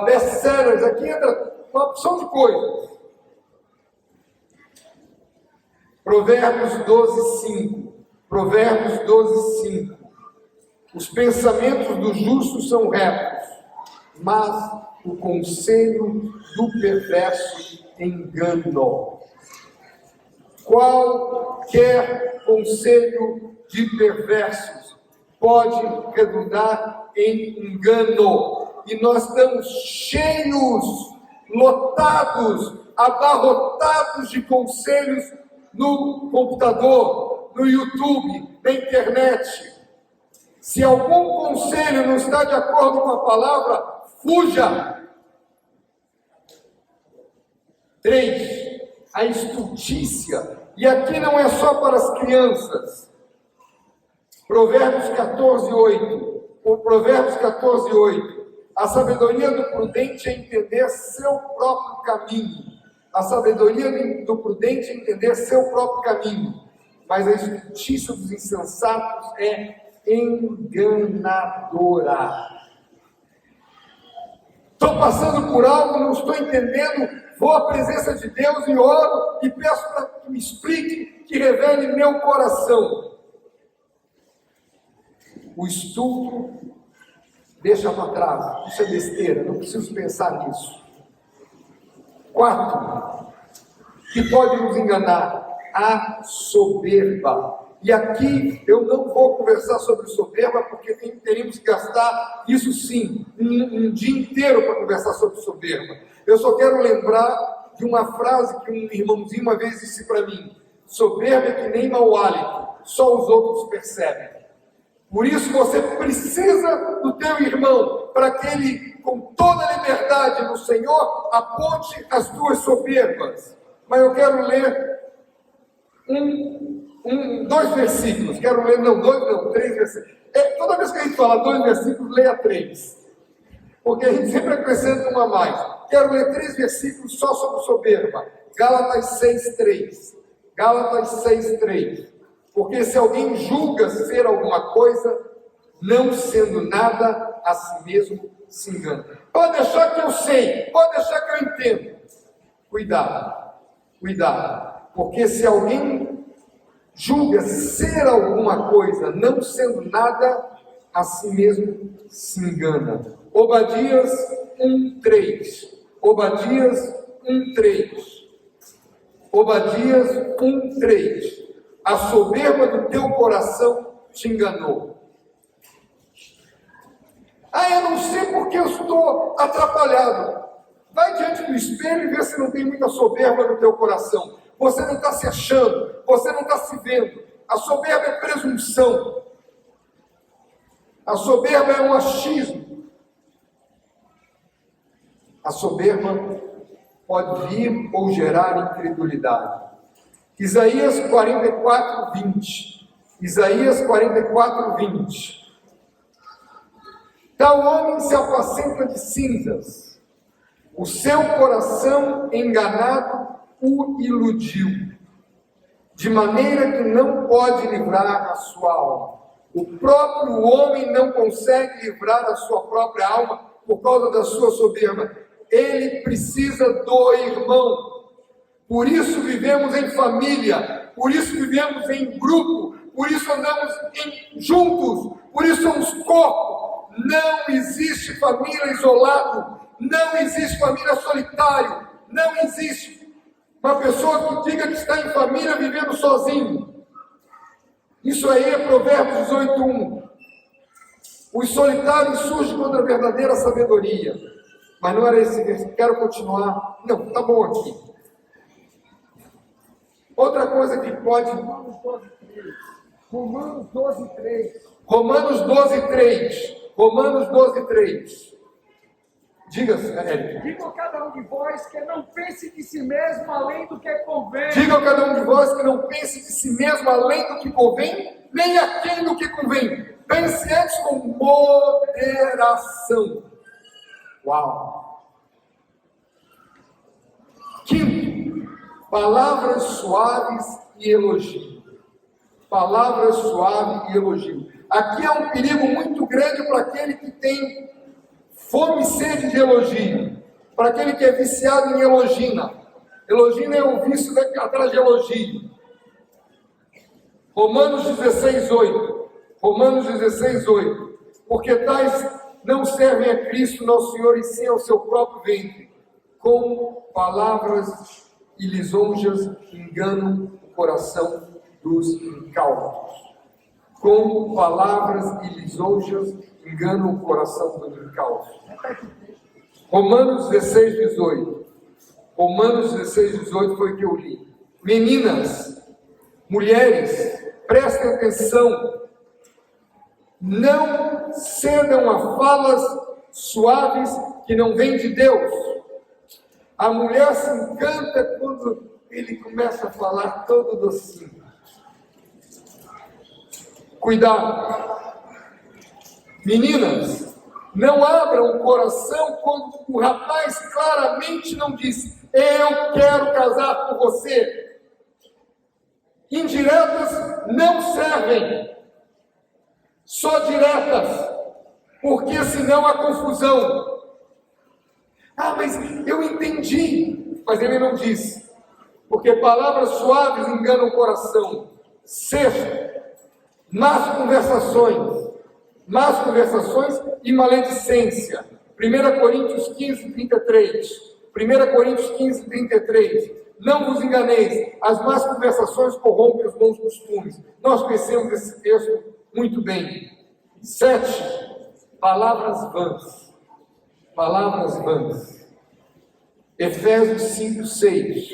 best-sellers, aqui entra uma opção de coisas. Provérbios 12:5. Provérbios 12:5. Os pensamentos do justo são retos, mas o conselho do perverso engana. Qualquer conselho de perversos pode redundar em engano. E nós estamos cheios, lotados, abarrotados de conselhos no computador, no YouTube, na internet. Se algum conselho não está de acordo com a palavra, fuja. 3. A estultícia. E aqui não é só para as crianças. Provérbios 14:8. O Provérbios 14:8. A sabedoria do prudente é entender seu próprio caminho. A sabedoria do prudente é entender seu próprio caminho. mas a justiça dos insensatos é enganadora. Estou passando por algo, não estou entendendo, vou à presença de Deus e oro e peço para que me explique, que revele meu coração. O estupro deixa para trás, isso é besteira, não preciso pensar nisso. 4, que pode nos enganar, a soberba. E aqui eu não vou conversar sobre soberba, porque teríamos que gastar, isso sim, um dia inteiro para conversar sobre soberba. Eu só quero lembrar de uma frase que um irmãozinho uma vez disse para mim: soberba é que nem mau hálito, só os outros percebem. Por isso você precisa do teu irmão, para que ele, com toda a liberdade no Senhor, aponte as tuas soberbas. Mas eu quero ler dois versículos. Quero ler, três versículos. Toda vez que a gente fala 2 versículos, leia 3. Porque a gente sempre acrescenta uma a mais. Quero ler 3 versículos só sobre soberba. Gálatas 6:3. Gálatas 6:3. Porque se alguém julga ser alguma coisa, não sendo nada, a si mesmo se engana. Pode deixar que eu sei, pode deixar que eu entendo. Cuidado, cuidado. Porque se alguém julga ser alguma coisa, não sendo nada, a si mesmo se engana. Obadias 1:3. Obadias 1:3. Obadias 1:3. A soberba do teu coração te enganou. Eu não sei porque eu estou atrapalhado. Vai diante do espelho e vê se não tem muita soberba no teu coração. Você não está se achando, você não está se vendo. A soberba é presunção. A soberba é um achismo. A soberba pode vir ou gerar incredulidade. Isaías 44:20. Isaías 44:20. Tal homem se apacenta de cinzas, o seu coração enganado o iludiu, de maneira que não pode livrar a sua alma. O próprio homem não consegue livrar a sua própria alma por causa da sua soberba. Ele precisa do irmão. Por isso vivemos em família, por isso vivemos em grupo, por isso andamos juntos, por isso somos corpo. Não existe família isolado, não existe família solitário, não existe uma pessoa que diga que está em família vivendo sozinho. Isso aí é Provérbios 18:1. Os solitários surgem contra a verdadeira sabedoria. Mas não era esse versículo, quero continuar. Não, tá bom aqui. Outra coisa que pode... Romanos 12:3. Romanos 12:3. Romanos 12:3. Diga, Érica.
Diga a cada um de vós que não pense de si mesmo além do que convém.
Diga a cada um de vós que não pense de si mesmo além do que convém, nem aquém do que convém. Pense antes com moderação. Uau! Quinto, palavras suaves e elogio. Palavras suaves e elogio. Aqui é um perigo muito grande para aquele que tem fome e sede de elogio, para aquele que é viciado em elogina. Elogina é o vício atrás de elogio. Romanos 16:8. Romanos 16:8. Porque tais não servem a Cristo, nosso Senhor, e sim ao seu próprio ventre, com palavras e lisonjas enganam o coração dos incautos. Com palavras e lisonjas enganam o coração dos incautos. Romanos 16:18. Romanos 16:18 foi o que eu li. Meninas, mulheres, prestem atenção. Não cedam a falas suaves que não vêm de Deus. A mulher se encanta quando ele começa a falar todo docinho. Cuidado. Meninas, não abram o coração quando o rapaz claramente não diz: eu quero casar com você. Indiretas não servem, só diretas, porque senão há confusão. Ah, mas eu entendi, mas ele não disse, porque palavras suaves enganam o coração. Sexto, más conversações e maledicência. 1 Coríntios 15, 33. 1 Coríntios 15, 33. Não vos enganeis, as más conversações corrompem os bons costumes. Nós conhecemos esse texto muito bem. 7. Palavras vãs. Palavras vãs. Efésios 5, 6.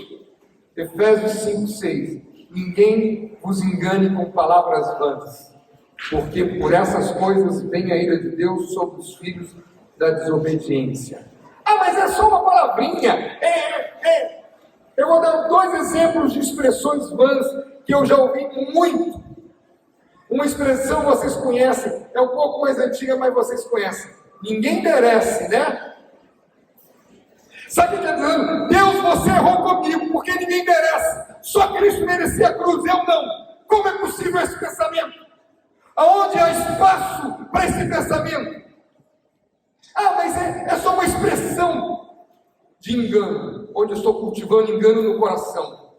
Efésios 5, 6. Ninguém vos engane com palavras vãs, porque por essas coisas vem a ira de Deus sobre os filhos da desobediência. Ah, mas é só uma palavrinha. Eu vou dar 2 exemplos de expressões vãs que eu já ouvi muito. Uma expressão vocês conhecem, é um pouco mais antiga, mas vocês conhecem. Ninguém merece, né? Sabe o que está dizendo? Deus, você errou comigo, porque ninguém merece. Só Cristo merecia a cruz, eu não. Como é possível esse pensamento? Aonde há espaço para esse pensamento? Ah, mas é só uma expressão de engano, onde eu estou cultivando engano no coração.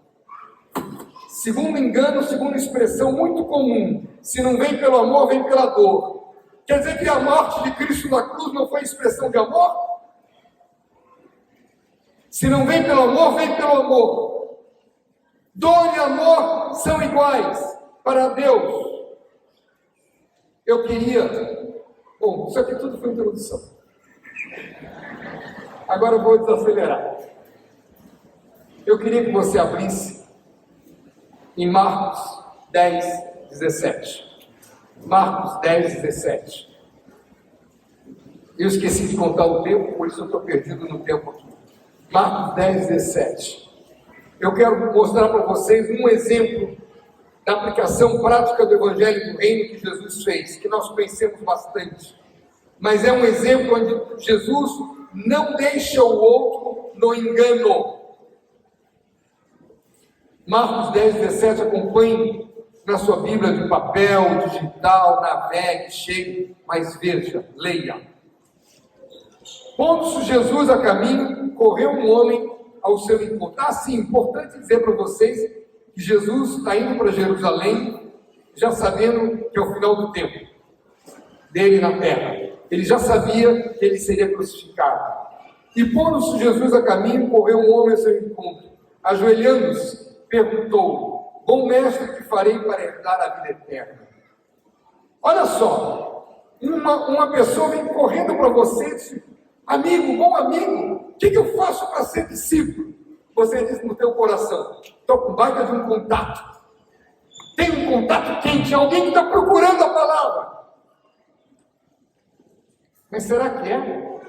Segundo engano, segunda expressão muito comum, se não vem pelo amor, vem pela dor. Quer dizer que a morte de Cristo na cruz não foi expressão de amor? Se não vem pelo amor, vem pelo amor. Dor e amor são iguais para Deus. Eu queria... Bom, isso aqui tudo foi introdução. Agora eu vou desacelerar. Eu queria que você abrisse em Marcos 10, 17. Marcos 10, 17. Eu esqueci de contar o tempo, por isso eu estou perdido no tempo aqui. Marcos 10, 17. Eu quero mostrar para vocês um exemplo da aplicação prática do Evangelho do Reino que Jesus fez, que nós conhecemos bastante. Mas é um exemplo onde Jesus não deixa o outro no engano. Marcos 10, 17, acompanhe na sua Bíblia de papel, digital, navegue, chegue, mas veja, leia. Pondo-se Jesus a caminho, correu um homem ao seu encontro. Ah, sim, importante dizer para vocês que Jesus está indo para Jerusalém, já sabendo que é o final do tempo dele na terra. Ele já sabia que ele seria crucificado. E pondo-se Jesus a caminho, correu um homem ao seu encontro. Ajoelhando-se, perguntou: bom mestre, que farei para herdar a vida eterna? Olha só, uma pessoa vem correndo para você e diz: amigo, bom amigo, o que eu faço para ser discípulo? Você diz no teu coração: estou com baita de um contato. Tem um contato quente, alguém que está procurando a palavra. Mas será que é?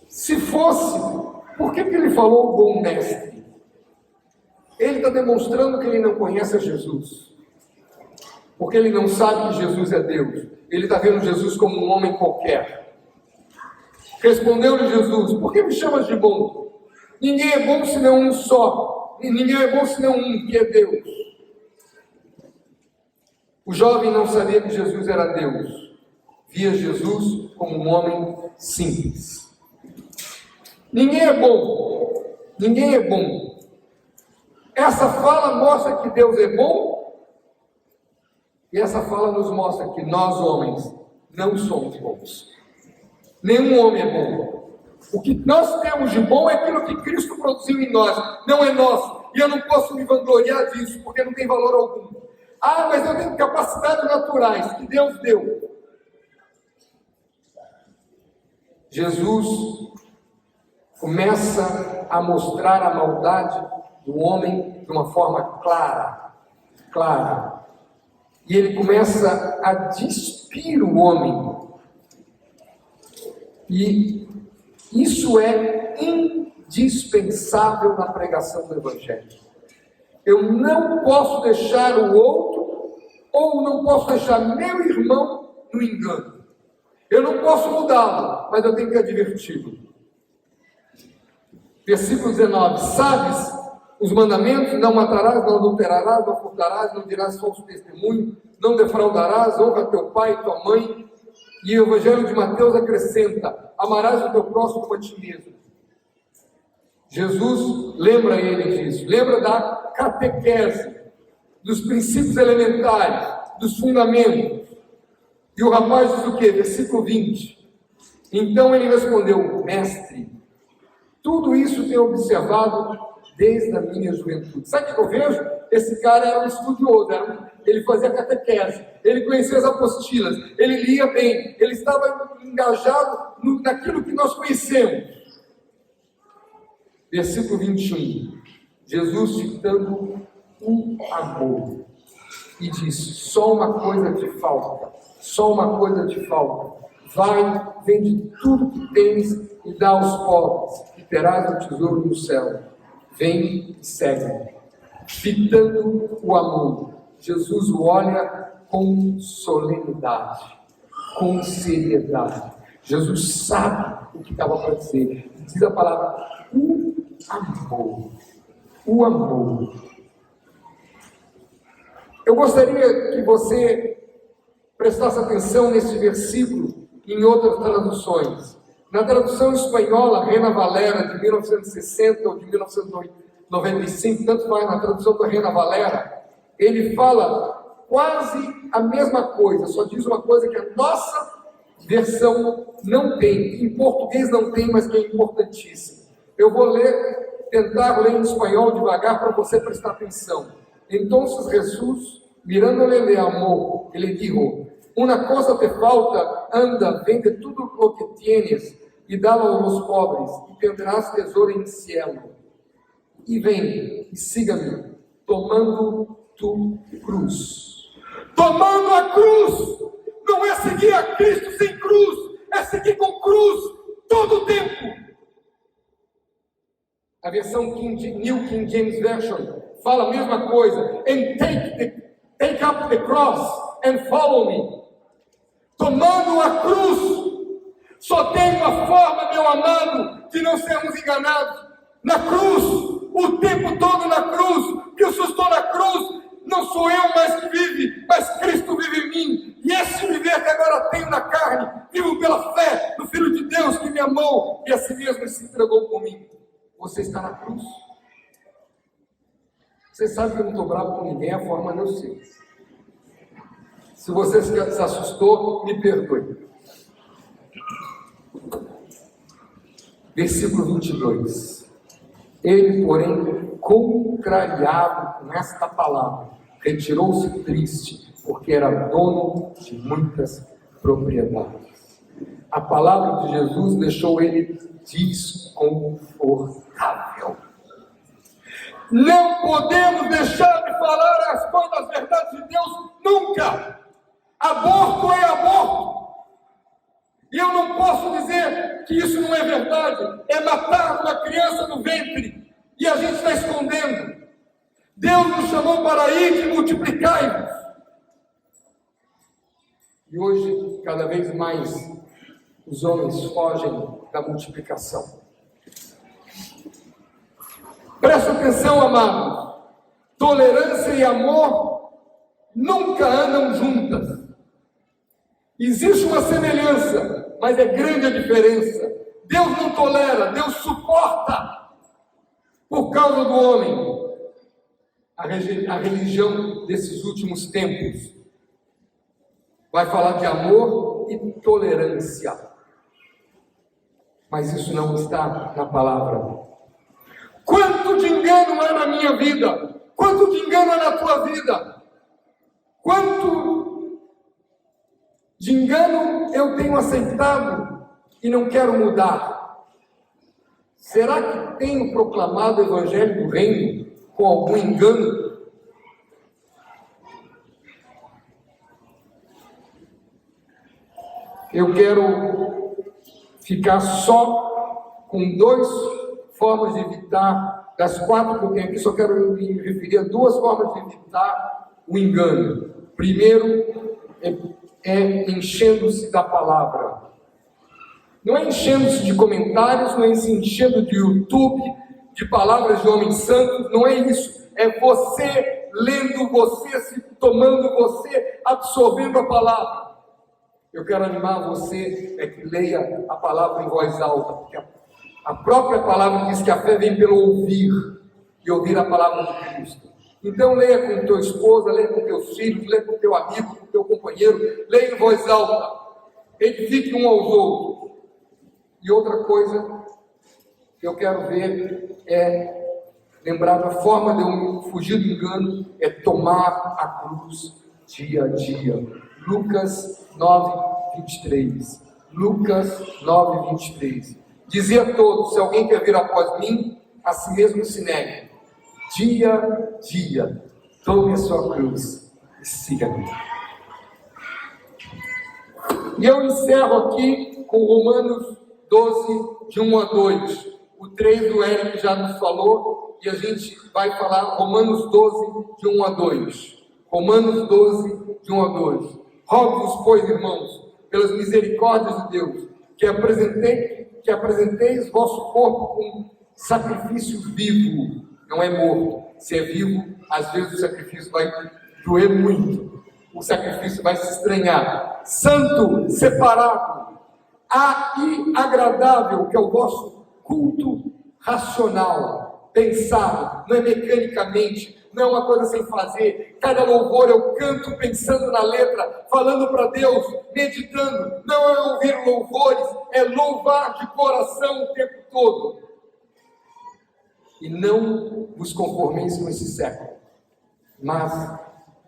Se fosse, por que ele falou bom mestre? Ele está demonstrando que ele não conhece a Jesus. Porque ele não sabe que Jesus é Deus. Ele está vendo Jesus como um homem qualquer. Respondeu-lhe Jesus: por que me chamas de bom? Ninguém é bom senão um só. Ninguém é bom senão um, que é Deus. O jovem não sabia que Jesus era Deus. Via Jesus como um homem simples. Ninguém é bom. Ninguém é bom. Essa fala mostra que Deus é bom. E essa fala nos mostra que nós, homens, não somos bons. Nenhum homem é bom. O que nós temos de bom é aquilo que Cristo produziu em nós. Não é nosso. E eu não posso me vangloriar disso, porque não tem valor algum. Ah, mas eu tenho capacidades naturais que Deus deu. Jesus começa a mostrar a maldade do homem de uma forma clara. E ele começa a despir o homem. E isso é indispensável na pregação do Evangelho. Eu não posso deixar o outro, ou não posso deixar meu irmão no engano. Eu não posso mudá-lo, mas eu tenho que adverti-lo. Versículo 19: sabes os mandamentos: não matarás, não adulterarás, não furtarás, não dirás falso testemunho, não defraudarás, honra teu pai e tua mãe. E o Evangelho de Mateus acrescenta: amarás o teu próximo como a ti mesmo. Jesus lembra ele disso, lembra da catequese, dos princípios elementares, dos fundamentos. E o rapaz diz o quê? Versículo 20. Então ele respondeu: mestre, tudo isso tenho observado desde a minha juventude. Sabe o que eu vejo? Esse cara era um estudioso, ele fazia catequese, ele conhecia as apostilas, ele lia bem, ele estava engajado naquilo que nós conhecemos. Versículo 21. Jesus, citando o amor, e disse: só uma coisa te falta, só uma coisa te falta. Vai, vende tudo que tens e dá aos pobres, e terás um tesouro no céu. Vem e segue-me. Fitando o amor, Jesus o olha com solenidade, com seriedade. Jesus sabe o que estava para dizer. Diz a palavra: o amor. O amor. Eu gostaria que você prestasse atenção nesse versículo em outras traduções. Na tradução espanhola, Reina Valera, de 1960 ou de 1995, tanto faz, na tradução da Reina Valera, ele fala quase a mesma coisa, só diz uma coisa que a nossa versão não tem, que em português não tem, mas que é importantíssimo. Eu vou tentar ler em espanhol devagar para você prestar atenção. Entonces Jesús, mirándole de amor, le dijo: una cosa te falta, anda, vende tudo lo que tienes e dá-lo aos pobres, e tendrás tesouro em cielo. E vem, e siga-me, tomando tu cruz. Tomando a cruz! Não é seguir a Cristo sem cruz, é seguir com cruz todo o tempo. A versão New King James Version fala a mesma coisa. And take up the cross and follow me. Tomando a cruz. Só tem uma forma, meu amado, de não sermos enganados. Na cruz, o tempo todo na cruz. Que eu estou na cruz, não sou eu mais que vive, mas Cristo vive em mim. E esse viver que agora tenho na carne, vivo pela fé no Filho de Deus que me amou e a si mesmo se entregou por mim. Você está na cruz. Você sabe que eu não estou bravo com ninguém, a forma não sei. Se você se assustou, me perdoe. Versículo 22. Ele, porém, contrariado com esta palavra, retirou-se triste, porque era dono de muitas propriedades. A palavra de Jesus deixou ele desconfortável. Não podemos deixar de falar as coisas, as verdades de Deus, nunca. Aborto é aborto. E eu não posso dizer que isso não é verdade. É matar uma criança no ventre e a gente está escondendo. Deus nos chamou para ir e multiplicar. E hoje, cada vez mais, os homens fogem da multiplicação. Presta atenção, amado. Tolerância e amor nunca andam juntas. Existe uma semelhança, mas é grande a diferença. Deus não tolera, Deus suporta. Por causa do homem, a religião desses últimos tempos vai falar de amor e tolerância. Mas isso não está na palavra. Quanto de engano há na minha vida? Quanto de engano há na tua vida? Quanto de engano eu tenho aceitado e não quero mudar? Será que tenho proclamado o Evangelho do Reino com algum engano? Eu quero ficar só com duas formas de evitar, das 4 que eu tenho aqui, só quero me referir a 2 formas de evitar o engano. Primeiro, é enchendo-se da palavra. Não é enchendo-se de comentários, não é se enchendo de YouTube, de palavras de homens santos, não é isso. É você lendo, você se tomando, você absorvendo a palavra. Eu quero animar você que leia a palavra em voz alta, porque a própria palavra diz que a fé vem pelo ouvir, e ouvir a palavra de Cristo. Então leia com tua esposa, leia com teus filhos, leia com teu amigo, com teu companheiro, leia em voz alta, edifique um aos outros. E outra coisa que eu quero ver é lembrar da forma de eu fugir do engano, é tomar a cruz dia a dia. Lucas 9:23. Lucas 9:23. Dizia a todos: se alguém quer vir após mim, a si mesmo se negue. Dia a dia, tome a sua cruz e siga-me. E eu encerro aqui com Romanos 12, de 1 a 2. O 3 do Eric já nos falou, e a gente vai falar Romanos 12, de 1 a 2. Romanos 12, de 1 a 2. Rogo-vos, pois, irmãos, pelas misericórdias de Deus, que apresenteis vosso corpo como sacrifício vivo, não é morto. Se é vivo, às vezes o sacrifício vai doer muito, o sacrifício vai se estranhar. Santo, separado, e agradável, que é o vosso culto racional, pensado, não é mecanicamente, não é uma coisa sem fazer. Cada louvor eu canto pensando na letra, falando para Deus, meditando. Não é ouvir louvores, é louvar de coração o tempo todo. E não vos conformeis com esse século, mas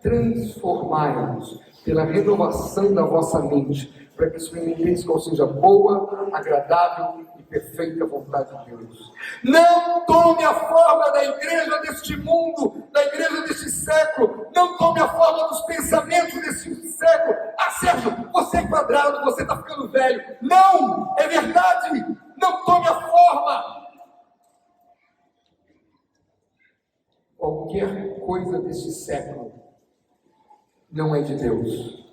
transformai-vos pela renovação da vossa mente, para que experimenteis qual seja boa, agradável e perfeita vontade de Deus. Não tome a forma da igreja deste mundo, da igreja deste século. Não tome a forma dos pensamentos deste século. Ah, Sérgio, você é quadrado, você está ficando velho. Não, é verdade. Não tome a forma. Qualquer coisa deste século não é de Deus.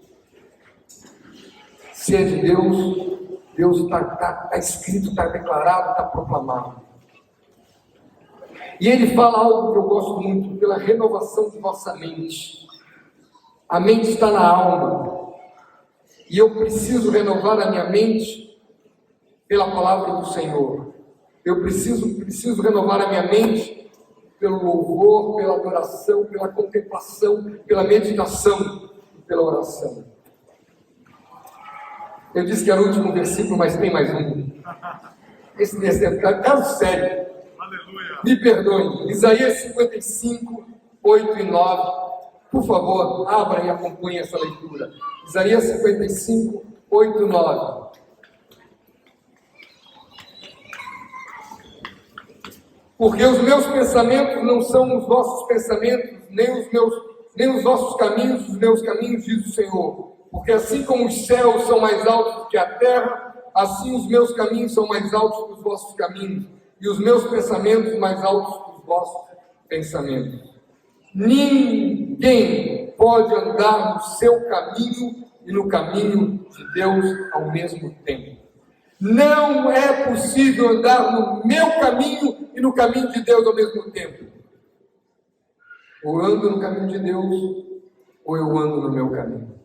Se é de Deus, Deus está escrito, está declarado, está proclamado. E ele fala algo que eu gosto muito, pela renovação de vossa mente. A mente está na alma. E eu preciso renovar a minha mente pela palavra do Senhor. Eu preciso renovar a minha mente pelo louvor, pela adoração, pela contemplação, pela meditação e pela oração. Eu disse que era o último versículo, mas tem mais um. Esse versículo é caso sério. Aleluia. Me perdoem. Isaías 55, 8 e 9. Por favor, abra e acompanhe essa leitura. Isaías 55, 8 e 9. Porque os meus pensamentos não são os vossos pensamentos, nem os vossos caminhos, os meus caminhos, diz o Senhor. Porque assim como os céus são mais altos do que a terra, assim os meus caminhos são mais altos que os vossos caminhos, e os meus pensamentos mais altos que os vossos pensamentos. Ninguém pode andar no seu caminho e no caminho de Deus ao mesmo tempo. Não é possível andar no meu caminho e no caminho de Deus ao mesmo tempo. Ou eu ando no caminho de Deus, ou eu ando no meu caminho.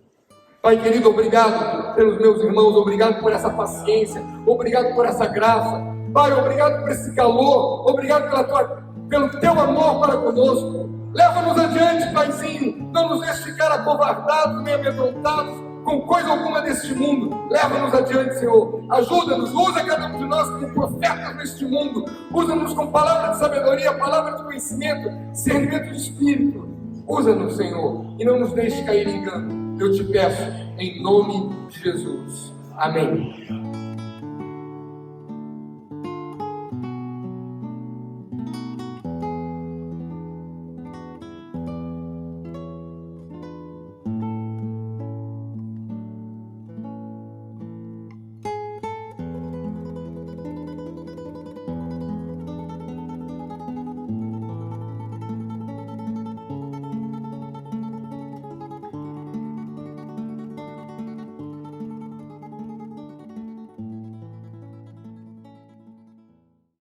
Pai querido, obrigado pelos meus irmãos, obrigado por essa paciência, obrigado por essa graça. Pai, obrigado por esse calor, obrigado pelo teu amor para conosco. Leva-nos adiante, Paizinho, não nos deixe ficar acovardados nem amedrontados com coisa alguma deste mundo. Leva-nos adiante, Senhor. Ajuda-nos, usa cada um de nós como profetas neste mundo. Usa-nos com palavra de sabedoria, palavra de conhecimento, discernimento de espírito. Usa-nos, Senhor, e não nos deixe cair em engano. Eu te peço, em nome de Jesus. Amém.